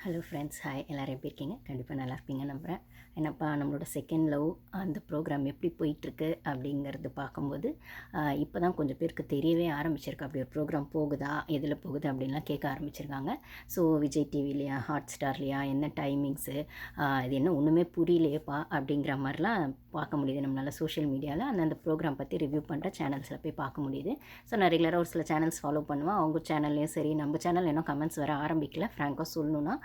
Hello friends, hi. எல்லோரும் எப்படி இருக்கீங்க? கண்டிப்பாக நல்லா இருப்பீங்க நம்புகிறேன். என்னப்பா நம்மளோட செகண்ட் லவ் அந்த ப்ரோக்ராம் எப்படி போயிட்டுருக்கு அப்படிங்கிறது பார்க்கும்போது இப்போ தான் கொஞ்சம் பேருக்கு தெரியவே ஆரம்பிச்சிருக்கு. அப்படி ஒரு ப்ரோக்ராம் போகுதா, எதில் போகுது அப்படின்லாம் கேட்க ஆரம்பிச்சிருக்காங்க. ஸோ விஜய் டிவிலையா, ஹாட் ஸ்டார்லையா, என்ன டைமிங்ஸு, இது என்ன ஒன்றுமே புரியலையேப்பா அப்படிங்கிற மாதிரிலாம் பார்க்க முடியுது. நம்மளால் சோஷியல் மீடியாவில் அந்தந்த ப்ரோக்ராம் பற்றி ரிவ்யூ பண்ணுற சேனல்ஸில் போய் பார்க்க முடியுது. ஸோ நான் ரெகுலராக ஒரு சில சேனல்ஸ் ஃபாலோ பண்ணுவேன். அவங்க சேனல்லையும் சரி, நம்ம சேனல் இன்னும் கமெண்ட்ஸ் வர ஆரம்பிக்கல ஃப்ராங்காக சொல்லணுன்னா.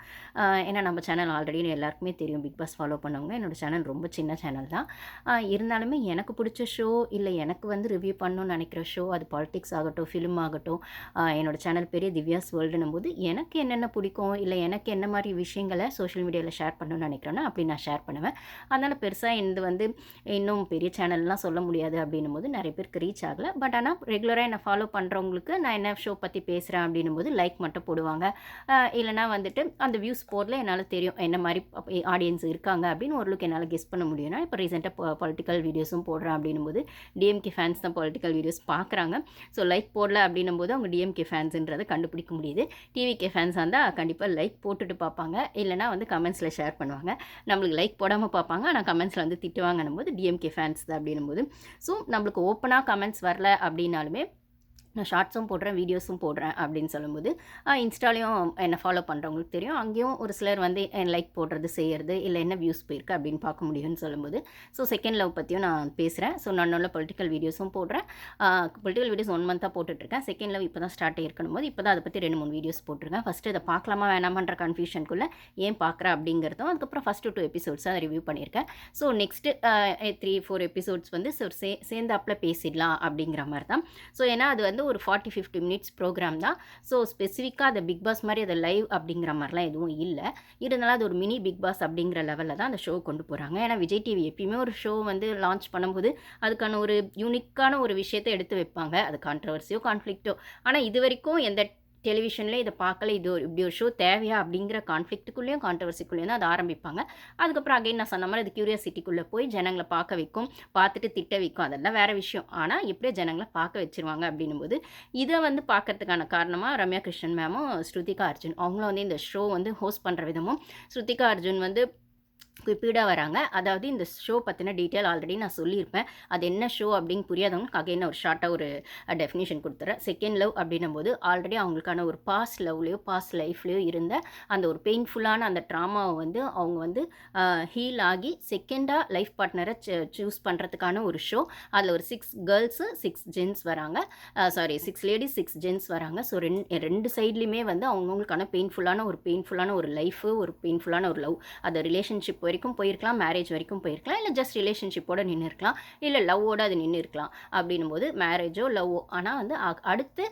ஏன்னா நம்ம சேனல் ஆல்ரெடி எல்லாருக்குமே தெரியும். பிக் பாஸ் ஃபாலோ பண்ணவங்க. என்னோடய சேனல் ரொம்ப சின்ன சேனல் தான். இருந்தாலுமே எனக்கு பிடிச்ச ஷோ, இல்லை எனக்கு வந்து ரிவ்யூ பண்ணணும்னு நினைக்கிற ஷோ, அது பாலிடிக்ஸ் ஆகட்டும், ஃபிலிம் ஆகட்டும், என்னோடய சேனல் பெரிய திவ்யாஸ் வேர்ல்டுன்னும் போது எனக்கு என்னென்ன பிடிக்கும், இல்லை எனக்கு என்ன மாதிரி விஷயங்களை சோஷியல் மீடியாவில் ஷேர் பண்ணணும்னு நினைக்கிறேன்னா அப்படி நான் ஷேர் பண்ணுவேன். அதனால் பெருசாக இது வந்து இன்னும் பெரிய சேனல்லாம் சொல்ல முடியாது அப்படின்னும் போது நிறைய பேருக்கு ரீச் ஆகலை. பட் ஆனால் ரெகுலராக என்னை ஃபாலோ பண்ணுறவங்களுக்கு நான் என்ன ஷோ பற்றி பேசுகிறேன் அப்படின்னும் போது லைக் மட்டும் போடுவாங்க. இல்லைனா வந்துட்டு அந்த வியூஸ் போர்டில் என்னால் தெரியும் என்ன மாதிரி ஆடியன்ஸ் இருக்காங்க அப்படின்னு ஓரளவுக்கு என்னால் கெஸ் பண்ண முடியும்னா, இப்போ ரீசெண்டாக பொலிட்டிக்கல் வீடியோஸும் போடுறேன் அப்படின்னும் போது டிஎம்கே ஃபேன்ஸ் தான் பொலிட்டிக்கல் வீடியோஸ் பார்க்குறாங்க. ஸோ லைக் போடல அப்படின்னும் போது அவங்க டிஎம்கே ஃபேன்ஸுன்றதை கண்டுபிடிக்க முடியுது. டிவிகே ஃபேன்ஸாக இருந்தால் கண்டிப்பாக லைக் போட்டுட்டு பார்ப்பாங்க, இல்லைனா வந்து கமெண்ட்ஸில் ஷேர் பண்ணுவாங்க. நம்மளுக்கு லைக் போடாமல் பார்ப்பாங்க, ஆனால் கமெண்ட்ஸில் வந்து திட்டுவாங்கன்னும் போது டிஎம்கே ஃபேன்ஸ் தான் அப்படின்னும் போது. ஸோ நம்மளுக்கு ஓப்பனாக கமெண்ட்ஸ் வரல அப்படின்னாலுமே நான் ஷார்ட்ஸும் போடுறேன், வீடியோஸும் போடுறேன் அப்படின்னு சொல்லும்போது இன்ஸ்டாலையும் என்னை ஃபாலோ பண்ணுறவங்களுக்கு தெரியும். அங்கேயும் ஒரு சிலர் வந்து லைக் போடுறது, செய்கிறது, இல்லை என்ன வியூஸ் போயிருக்கு அப்படின்னு பார்க்க முடியும்னு சொல்லும்போது ஸோ செகண்ட் லவ் பற்றியும் நான் பேசுகிறேன். ஸோ நான் நல்ல பொலிட்டிக்கல் வீடியோஸும் போடுறேன். பொலிட்டிக்கல் வீடியோஸ் 1 மந்த்தாக போட்டுட்ருக்கேன். செகண்ட் லவ் இப்போ தான் ஸ்டார்ட் ஆகிருக்கணும் போது இப்போ தான் அதை பற்றி 2-3 வீடியோஸ் போட்டிருக்கேன். ஃபஸ்ட்டு இதை பார்க்கலாமா வேணாமான்ற கன்ஃபியூஷனுக்குள்ளே ஏன் பார்க்குறேன் அப்படிங்கிறதும், அதுக்கப்புறம் ஃபஸ்ட்டு 2 எபிசோட்ஸாக ரிவ்யூ பண்ணியிருக்கேன். ஸோ நெக்ஸ்ட்டு 3-4 எபிசோட்ஸ் வந்து சேர்ந்தாப்பில் பேசிடலாம் அப்படிங்கிற மாதிரி தான். ஸோ ஏன்னா அது வந்து ஒரு 40-50 மினிட்ஸ் ப்ரோக்ராம் தான். ஸோ ஸ்பெசிஃபிக்காக அது பிக் பாஸ் மாதிரி அதை லைவ் அப்படிங்கிற மாதிரிலாம் எதுவும் இல்லை. இருந்தாலும் அது ஒரு மினி பிக் பாஸ் அப்படிங்கிற லெவலில் தான் அந்த ஷோ கொண்டு போகிறாங்க. ஏன்னா விஜய் டிவி எப்பயுமே ஒரு ஷோ வந்து லான்ச் பண்ணும்போது அதுக்கான ஒரு யூனிக்கான ஒரு விஷயத்தை எடுத்து வைப்பாங்க. அது கான்ட்ரவர்சியோ கான்ஃப்ளிக்ட்டோ, ஆனால் இது வரைக்கும் எந்த டெலிவிஷன்லேயே இதை பார்க்கல. இது இப்படி ஒரு ஷோ தேவையா அப்படிங்கிற கான்ஃப்ளிக்ட்டுக்குள்ளேயும் கான்ட்ரவர்சிக்குள்ளேயும் தான் அதை ஆரம்பிப்பாங்க. அதுக்கப்புறம் அகைன் நான் சொன்ன மாதிரி அது கியூரியாசிட்டிக்குள்ளே போய் ஜனங்களை பார்க்க வைக்கும், பார்த்துட்டு திட்ட வைக்கும், அதெல்லாம் வேறு விஷயம். ஆனால் எப்படியோ ஜனங்களை பார்க்க வச்சுருவாங்க அப்படின்னும்போது இதை வந்து பார்க்கறதுக்கான காரணமாக ரம்யா கிருஷ்ணன் மேமும் ஸ்ருதிகா அர்ஜுன் அவங்களும் வந்து இந்த ஷோ வந்து ஹோஸ்ட் பண்ணுற விதமும், ஸ்ருதிகா அர்ஜுன் வந்து குறிப்பிடாக வராங்க. அதாவது இந்த ஷோ பற்றின டீட்டெயில் ஆல்ரெடி நான் சொல்லியிருப்பேன். அது என்ன ஷோ அப்படின்னு புரியாதவங்களுக்கு அகைன் ஒரு ஷார்ட்டாக ஒரு டெஃபினேஷன் கொடுத்துறேன். செகண்ட் லவ் அப்படின்னும் போது ஆல்ரெடி அவங்களுக்கான ஒரு பாஸ்ட் லவ்லேயோ பாஸ்ட் லைஃப்லேயோ இருந்த அந்த ஒரு பெயின்ஃபுல்லான அந்த ட்ராமாவை வந்து அவங்க வந்து ஹீல் ஆகி செகண்டாக லைஃப் பார்ட்னரை சூஸ் பண்ணுறதுக்கான ஒரு ஷோ. அதில் ஒரு 6 கேர்ள்ஸு 6 ஜென்ஸ் வராங்க. 6 லேடிஸ் 6 ஜென்ஸ் வராங்க. ஸோ ரெண்டு சைட்லேயுமே வந்து அவங்கவுங்களுக்கான பெயின்ஃபுல்லான ஒரு லைஃபு, ஒரு பெயின்ஃபுல்லான ஒரு லவ், அது ரிலேஷன்ஷிப் வரைக்கும் போயிருக்கலாம், மேரேஜ் வரைக்கும் போயிருக்கலாம், இல்லை ஜஸ்ட் ரிலேஷன்ஷிப்போட நின்று இருக்கலாம், இல்லை லவ்வோட அது நின்று இருக்கலாம். அப்படின்னும் போது மேரேஜோ லவ்வோ, ஆனால் வந்து அடுத்து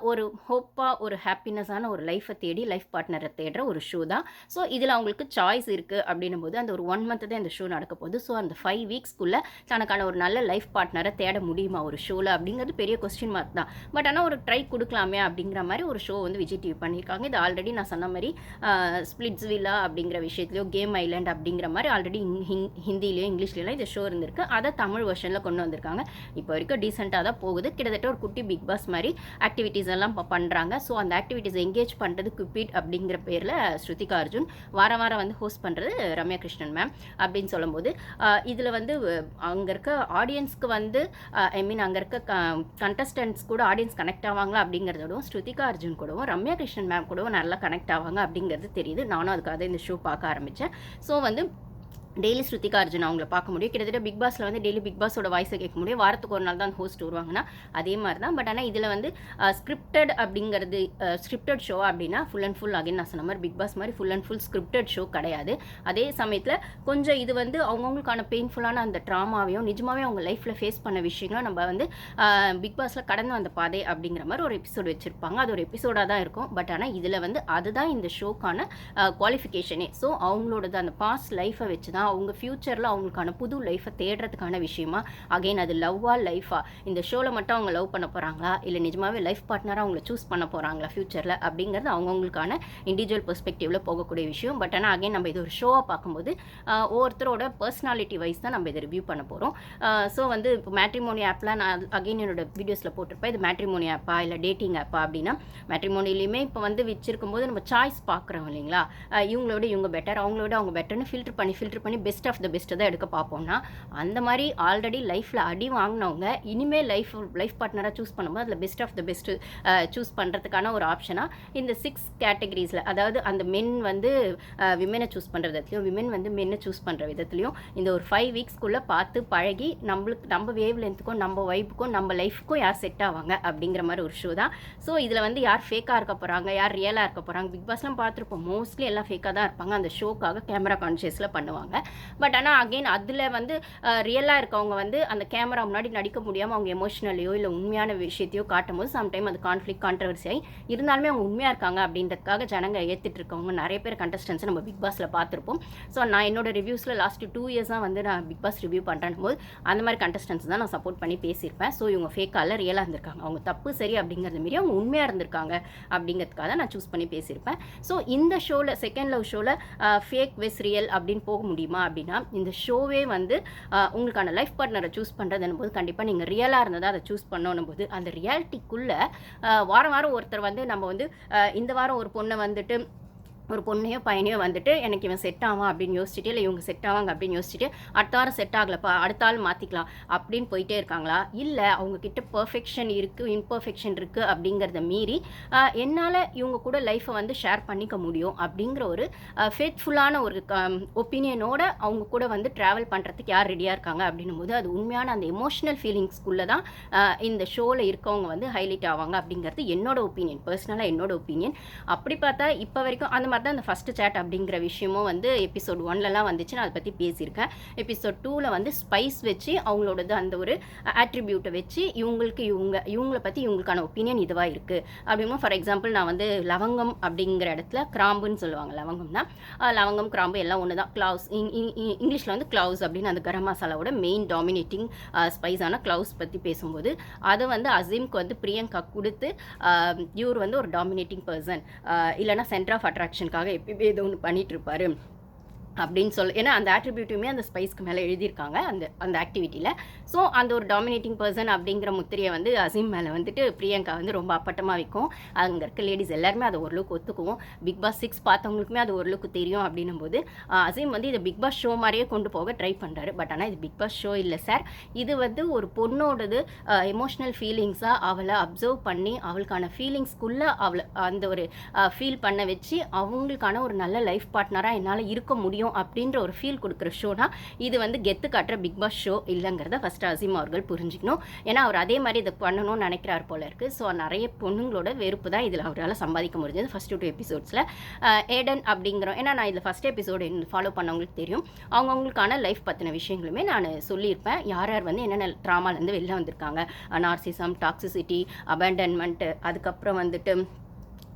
ஒரு ஹோப்பாக ஒரு ஹாப்பினஸான ஒரு லைஃப்பை தேடி லைஃப் பார்ட்னரை தேடுற ஒரு ஷோ தான். ஸோ இதில் அவங்களுக்கு சாய்ஸ் இருக்குது அப்படின்னும் போது அந்த ஒரு 1 மந்த் தான் இந்த ஷோ நடக்க போகுது. ஸோ அந்த 5 வீக்ஸ்க்குள்ளே தனக்கான ஒரு நல்ல லைஃப் பார்ட்னரை தேட முடியுமா ஒரு ஷோவில் அப்படிங்கிறது பெரிய கொஸ்டின் மார்க் தான். பட் ஆனால் ஒரு ட்ரை கொடுக்கலாமே அப்படிங்கிற மாதிரி ஒரு ஷோ வந்து விஜய் டிவி பண்ணியிருக்காங்க. இது ஆல்ரெடி நான் சொன்ன மாதிரி ஸ்பிளிட்ஸ் வில்லா அப்படிங்கிற விஷயத்துலையோ, கேம் ஐலாண்ட் அப்படிங்கிற மாதிரி ஆல்ரெடி ஹிந்திலையும் இங்கிலீஷ்லையும் இந்த ஷோ இருந்திருக்கு. அதை தமிழ் வெர்ஷனில் கொண்டு வந்திருக்காங்க. இப்போ வரைக்கும் டீசெண்டாக தான் போகுது. கிட்டத்தட்ட ஒரு குட்டி பிக் பாஸ் மாதிரி ஆக்டிவிட்டீஸ் எல்லாம் பண்ணுறாங்க. ஸோ அந்த ஆக்டிவிட்டீஸ் எங்கேஜ் பண்ணுறது குப்பிட் அப்படிங்கிற பேரில் ஸ்ருதிகா அர்ஜுன் வாரம் வந்து ஹோஸ்ட் பண்ணுறது ரம்யா கிருஷ்ணன் மேம் அப்படின்னு சொல்லும்போது இதில் வந்து அங்கே இருக்க ஆடியன்ஸ்க்கு வந்து அங்கே இருக்க கண்டஸ்டன்ட்ஸ் கூட ஆடியன்ஸ் கனெக்ட் ஆவாங்களா அப்படிங்கிறதோடவும் ஸ்ருதிகா அர்ஜுன் கூடவும் ரம்யா கிருஷ்ணன் மேம் கூடவும் நல்லா கனெக்ட் ஆவாங்க அப்படிங்கிறது தெரியுது. நானும் அதுக்காக இந்த ஷோ பார்க்க ஆரம்பித்தேன். ஸோ வந்து டெய்லி ஸ்ருதிகா அர்ஜுன் அவங்கள பார்க்க முடியும். கிட்டத்தட்ட பிக் பாஸில் வந்து டெய்லி பிக் பாஸோட வாய்ஸை கேட்க முடியும். வாரத்துக்கு ஒரு நாள் தான் ஹோஸ்ட் வருவாங்கன்னா அதே மாதிரி தான். பட் ஆனால் இதில் வந்து ஸ்கிரிப்டட் அப்படிங்கிறது ஸ்கிரிப்டட் ஷோ அப்படின்னா ஃபுல் அண்ட் ஃபுல் அகைன் நான் சொன்ன மாதிரி பிக் பாஸ் மாதிரி full and full scripted show கிடையாது. அதே சமயத்தில் கொஞ்சம் இது வந்து அவங்கவுங்களுக்கான பெயின்ஃபுல்லான அந்த ட்ராமாவையும் நிஜமாகவே அவங்க லைஃப்பில் ஃபேஸ் பண்ண விஷயங்களும் நம்ம வந்து பிக் பாஸில் கடந்து வந்த பாதை அப்படிங்கிற மாதிரி ஒரு எபிசோடு வச்சுருப்பாங்க. அது ஒரு எபிசோடாக தான் இருக்கும். பட் ஆனால் இதில் வந்து அதுதான் இந்த ஷோக்கான குவாலிஃபிகேஷனே. ஸோ அவங்களோடது அந்த பாஸ்ட் லைஃப்பை வச்சு தான் அவங்க ஃப்யூச்சரில் அவங்களுக்கான புது லைஃப்பை தேடுறதுக்கான விஷயமா, அகைன் அது லவ்வா லைஃபா, இந்த ஷோவில் மட்டும் அவங்க லவ் பண்ண போகிறாங்களா இல்லை நிஜமாவே லைஃப் பார்ட்னராக அவங்கள சூஸ் பண்ண போகிறாங்களா ஃப்யூச்சரில் அப்படிங்கிறது அவங்கவுங்களுக்கான இண்டிவிஜுவல் பெர்ஸ்பெக்டிவில் போகக்கூடிய விஷயம். பட் ஆனால் அகைன் நம்ம இது ஒரு ஷோவாக பார்க்கும்போது ஒவ்வொருத்தரோட பர்சனாலிட்டி வைஸ் தான் நம்ம இதை ரிவ்யூ பண்ண போகிறோம். ஸோ வந்து இப்போ மேட்ரிமோனி ஆப்பில் நான் அகைன் என்னோட வீடியோஸில் போட்டிருப்பேன், இது மேட்ரிமோனி ஆப்பா இல்லை டேட்டிங் ஆப்பா அப்படின்னா, மேட்ரிமோனிலையுமே இப்போ வந்து வச்சிருக்கும்போது நம்ம சாய்ஸ் பார்க்குறோம் இல்லைங்களா, இவங்களோட இவங்க பெட்டர், அவங்களோட அவங்க பெட்டர்னு ஃபில்டர் பண்ணி பெஸ்ட் ஆஃப் த பெஸ்ட்டை தான் எடுக்க பார்ப்போம்னா, அந்த மாதிரி ஆல்ரெடி லைஃப்பில் அடி வாங்கினவங்க இனிமேல் லைஃப் பார்ட்னராக சூஸ் பண்ணும்போது அதில் best of the best choose பண்ணுறதுக்கான ஒரு ஆப்ஷனாக இந்த 6 கேட்டகரிஸில், அதாவது அந்த மென் வந்து விமெனை சூஸ் பண்ணுற விதத்துலையும் விமென் வந்து மென்னை சூஸ் பண்ணுற விதத்துலையும் இந்த ஒரு 5 வீக்ஸ்க்குள்ளே பார்த்து பழகி நம்ம வேவ் லென்த்துக்கும் நம்ம வைப்புக்கும் நம்ம லைஃப்க்கும் யார் செட் ஆவாங்க அப்படிங்கிற மாதிரி ஒரு ஷோ தான். ஸோ இதில் வந்து யார் ஃபேக்காக இருக்க போகிறாங்க, யார் ரியலாக இருக்க போகிறாங்க, பிக் பாஸ்லாம் பார்த்துருப்போம், மோஸ்ட்லி எல்லாம் ஃபேக்காக தான் இருப்பாங்க, அந்த ஷோக்காக கேமரா கான்ஷியஸில் பண்ணுவாங்க. பட் ஆனால் அகெயின் அதில் வந்து ரியலாக இருக்கவங்க வந்து அந்த கேமரா முன்னாடி நடிக்க முடியாமல் அவங்க எமோஷனலையோ இல்லை உண்மையான விஷயத்தையோ காட்டும் போது சம்டைம் அது கான்ட்ரவர்சி ஆகி இருந்தாலுமே அவங்க உண்மையாக இருக்காங்க அப்படின்றதுக்காக ஜனங்க ஏற்றுட்டு இருக்கவங்க நிறைய பேர் கண்டஸ்டன்ஸை நம்ம பிக் பாஸில் பார்த்துருப்போம். ஸோ நான் என்னோட ரிவ்யூஸில் லாஸ்ட் 2 இயர்ஸாக வந்து நான் பிக் பாஸ் ரிவ்யூ பண்ணுறேன் போது அந்த மாதிரி கண்டஸ்டன்ஸ் தான் நான் சப்போர்ட் பண்ணி பேசியிருப்பேன். ஸோ இவங்க ஃபேக்கால ரியலாக இருந்திருக்காங்க, அவங்க தப்பு சரி அப்படிங்கிறது மாரி அவங்க உண்மையாக இருந்திருக்காங்க அப்படிங்கிறதுக்காக தான் நான் சூஸ் பண்ணி பேசியிருப்பேன். ஸோ இந்த ஷோவில் செகண்ட் லவ் ஷோவில் ஃபேக் வெஸ் ரியல் அப்படின்னு போக முடியுமா அப்படின்னா, இந்த ஷோவே வந்து உங்களுக்கான லைஃப் பார்ட்னரை சூஸ் பண்ணுறதுன்னு போது கண்டிப்பாக நீங்கள் ரியலாக இருந்ததாக அதை சூஸ் பண்ணணும் போது அந்த ரியாலிட்டிக்குள்ளே வாரம் வாரம் ஒருத்தர் வந்து நம்ம வந்து இந்த வாரம் ஒரு பொண்ணை வந்துட்டு ஒரு பொண்ணையோ பையனையோ வந்துட்டு எனக்கு இவன் செட் ஆவான் அப்படின்னு யோசிச்சுட்டு இல்லை இவங்க செட் ஆவாங்க அப்படின்னு யோசிச்சுட்டு அடுத்த வாரம் செட் ஆகலப்பா அடுத்த ஆள் மாற்றிக்கலாம் அப்படின்னு போயிட்டே இருக்காங்களா, இல்லை அவங்கக்கிட்ட பர்ஃபெக்ஷன் இருக்குது இம்பர்ஃபெக்ஷன் இருக்குது அப்படிங்கிறத மீறி என்னால் இவங்க கூட லைஃப்பை வந்து ஷேர் பண்ணிக்க முடியும் அப்படிங்கிற ஒரு ஃபேத்ஃபுல்லான ஒரு ஒப்பீனியனோட அவங்க கூட வந்து ட்ராவல் பண்ணுறதுக்கு யார் ரெடியாக இருக்காங்க அப்படின்னும் போது அது உண்மையான அந்த எமோஷ்னல் ஃபீலிங்ஸ்குள்ளே தான் இந்த ஷோவில் இருக்கவங்க வந்து ஹைலைட் ஆவாங்க அப்படிங்கிறது என்னோட ஒப்பீனியன், பர்சனலாக என்னோட ஒப்பீனியன். அப்படி பார்த்தா இப்போ வரைக்கும் அந்த மாதிரி தான் அந்த ஃபஸ்ட்டு சேட் அப்படிங்கிற விஷயமும் வந்து எபிசோட் 1லலாம் வந்துச்சு, நான் அதை பற்றி பேசியிருக்கேன். எபிசோட் 2ல் வந்து ஸ்பைஸ் வச்சு அவங்களோடது அந்த ஒரு ஆட்ரிபியூட்டை வச்சு இவங்களை பற்றி இவங்களுக்கான ஒப்பீனியன் இதுவாக இருக்குது அப்படிங்கும்போது, ஃபார் எக்ஸாம்பிள் நான் வந்து லவங்கம் அப்படிங்கிற இடத்துல கிராம்புன்னு சொல்லுவாங்க, லவங்கம்னா லவங்கம் கிராம்பு எல்லாம் ஒன்று தான். க்ளவுஸ் இங்கிலீஷில் வந்து க்ளவுஸ் அப்படின்னு அந்த கரம் மசாலாவோட மெயின் டாமினேட்டிங் ஸ்பைஸான க்ளவுஸ் பற்றி பேசும்போது அதை வந்து அசீம்க்கு வந்து பிரியங்கா கொடுத்து இவர் வந்து ஒரு டாமினேட்டிங் பர்சன் இல்லைனா சென்டர் ஆஃப் அட்ராக்ஷன் எப்பயுமே ஏதோ ஒன்று பண்ணிட்டு இருப்பாரு அப்படின்னு சொல்ல, ஏன்னா அந்த ஆட்ரிபியூட்டுமே அந்த ஸ்பைஸ்க்கு மேலே எழுதியிருக்காங்க அந்த ஆக்டிவிட்டியில். ஸோ அந்த ஒரு டாமினேட்டிங் பர்சன் அப்படிங்கிற முத்திரையை வந்து அசீம் மேலே வந்துட்டு பிரியங்கா வந்து ரொம்ப அப்பட்டமாக வைக்கும். அங்கே இருக்க லேடிஸ் எல்லாருமே அதை ஓரளவுக்கு ஒத்துக்குவோம். பிக் பாஸ் 6 பார்த்தவங்களுக்குமே அது ஓரளவுக்கு தெரியும் அப்படின்னும் போது அசீம் வந்து இதை பிக் பாஸ் ஷோ மாதிரியே கொண்டு போக ட்ரை பண்ணுறாரு. பட் ஆனால் இது பிக் பாஸ் ஷோ இல்லை சார், இது வந்து ஒரு பொண்ணோடது எமோஷ்னல் ஃபீலிங்ஸாக அவளை அப்சர்வ் பண்ணி அவளுக்கான ஃபீலிங்ஸ்க்குள்ளே அவளை அந்த ஒரு ஃபீல் பண்ண வச்சு அவங்களுக்கான ஒரு நல்ல லைஃப் பார்ட்னராக என்னால் இருக்க முடியும் அப்படின்ற ஒரு ஃபீல் கொடுக்குற ஷோனா இது வந்து கெத்து காட்டுற பிக் பாஸ் ஷோ இல்லைங்கிறத ஃபஸ்ட்டு அசீம் அவர்கள் புரிஞ்சுக்கணும். ஏன்னா அவர் அதே மாதிரி இதை பண்ணணும்னு நினைக்கிறார் போல இருக்குது. ஸோ நிறைய பொண்ணுங்களோட வெறுப்பு தான் இதில் அவரால் சம்பாதிக்க முடிஞ்சது ஃபஸ்ட்டு 2 எபிசோட்ஸில். ஏடன் அப்படிங்கிறோம், ஏன்னா நான் இதில் ஃபஸ்ட் எபிசோடு ஃபாலோ பண்ணவங்களுக்கு தெரியும், அவங்கவுங்களுக்கான லைஃப் பற்றின விஷயங்களுமே நான் சொல்லியிருப்பேன். யார் யார் வந்து என்னென்ன ட்ராமாலேருந்து வெளில வந்திருக்காங்க, நார்சிசம், டாக்ஸிசிட்டி, அபேண்டன்மெண்ட், அதுக்கப்புறம் வந்துட்டு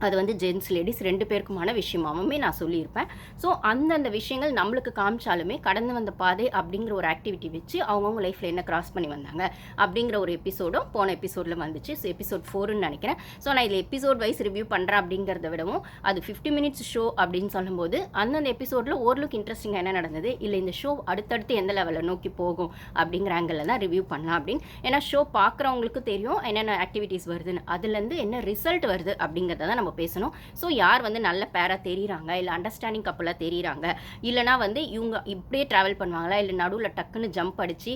அது வந்து ஜென்ஸ் லேடிஸ் 2 பேருக்குமான விஷயமாகவுமே நான் சொல்லியிருப்பேன். ஸோ அந்தந்த விஷயங்கள் நம்மளுக்கு காமிச்சாலுமே கடந்து வந்த பாதை அப்படிங்கிற ஒரு ஆக்டிவிட்டி வச்சு அவங்கவுங்க லைஃப்பில் என்ன கிராஸ் பண்ணி வந்தாங்க அப்படிங்கிற ஒரு எபிசோடும் போன எபிசோடில் வந்துச்சு. ஸோ எபிசோட் 4ன்னு நினைக்கிறேன். ஸோ நான் இதில் எபிசோட் வைஸ் ரிவ்யூ பண்ணுறேன் அப்படிங்கிறத விடவும் அது 50 மினிட்ஸ் ஷோ அப்படின்னு சொல்லும்போது அந்தந்த எபிசோடில் ஓரளவுக்கு இன்ட்ரெஸ்டிங்காக என்ன நடந்தது, இல்லை இந்த ஷோ அடுத்தடுத்து எந்த லெவலில் நோக்கி போகும் அப்படிங்கிற ஆங்கிளில் தான் ரிவ்யூ பண்ணலாம் அப்படின்னு. ஏன்னா ஷோ பார்க்குறவங்களுக்கு தெரியும் என்னென்ன ஆக்டிவிட்டீஸ் வருதுன்னு, அதுலேருந்து என்ன ரிசல்ட் வருது அப்படிங்கிறத தான் நம்ம பேசணும். ஸோ யார் வந்து நல்ல பேராக தெரியுறாங்க, இல்லை அண்டர்ஸ்டாண்டிங் கப்பலாக தெரியுறாங்க, இல்லைனா வந்து இவங்க இப்படியே ட்ராவல் பண்ணுவாங்களா, இல்லை நடுவில் டக்குன்னு ஜம்ப் அடித்து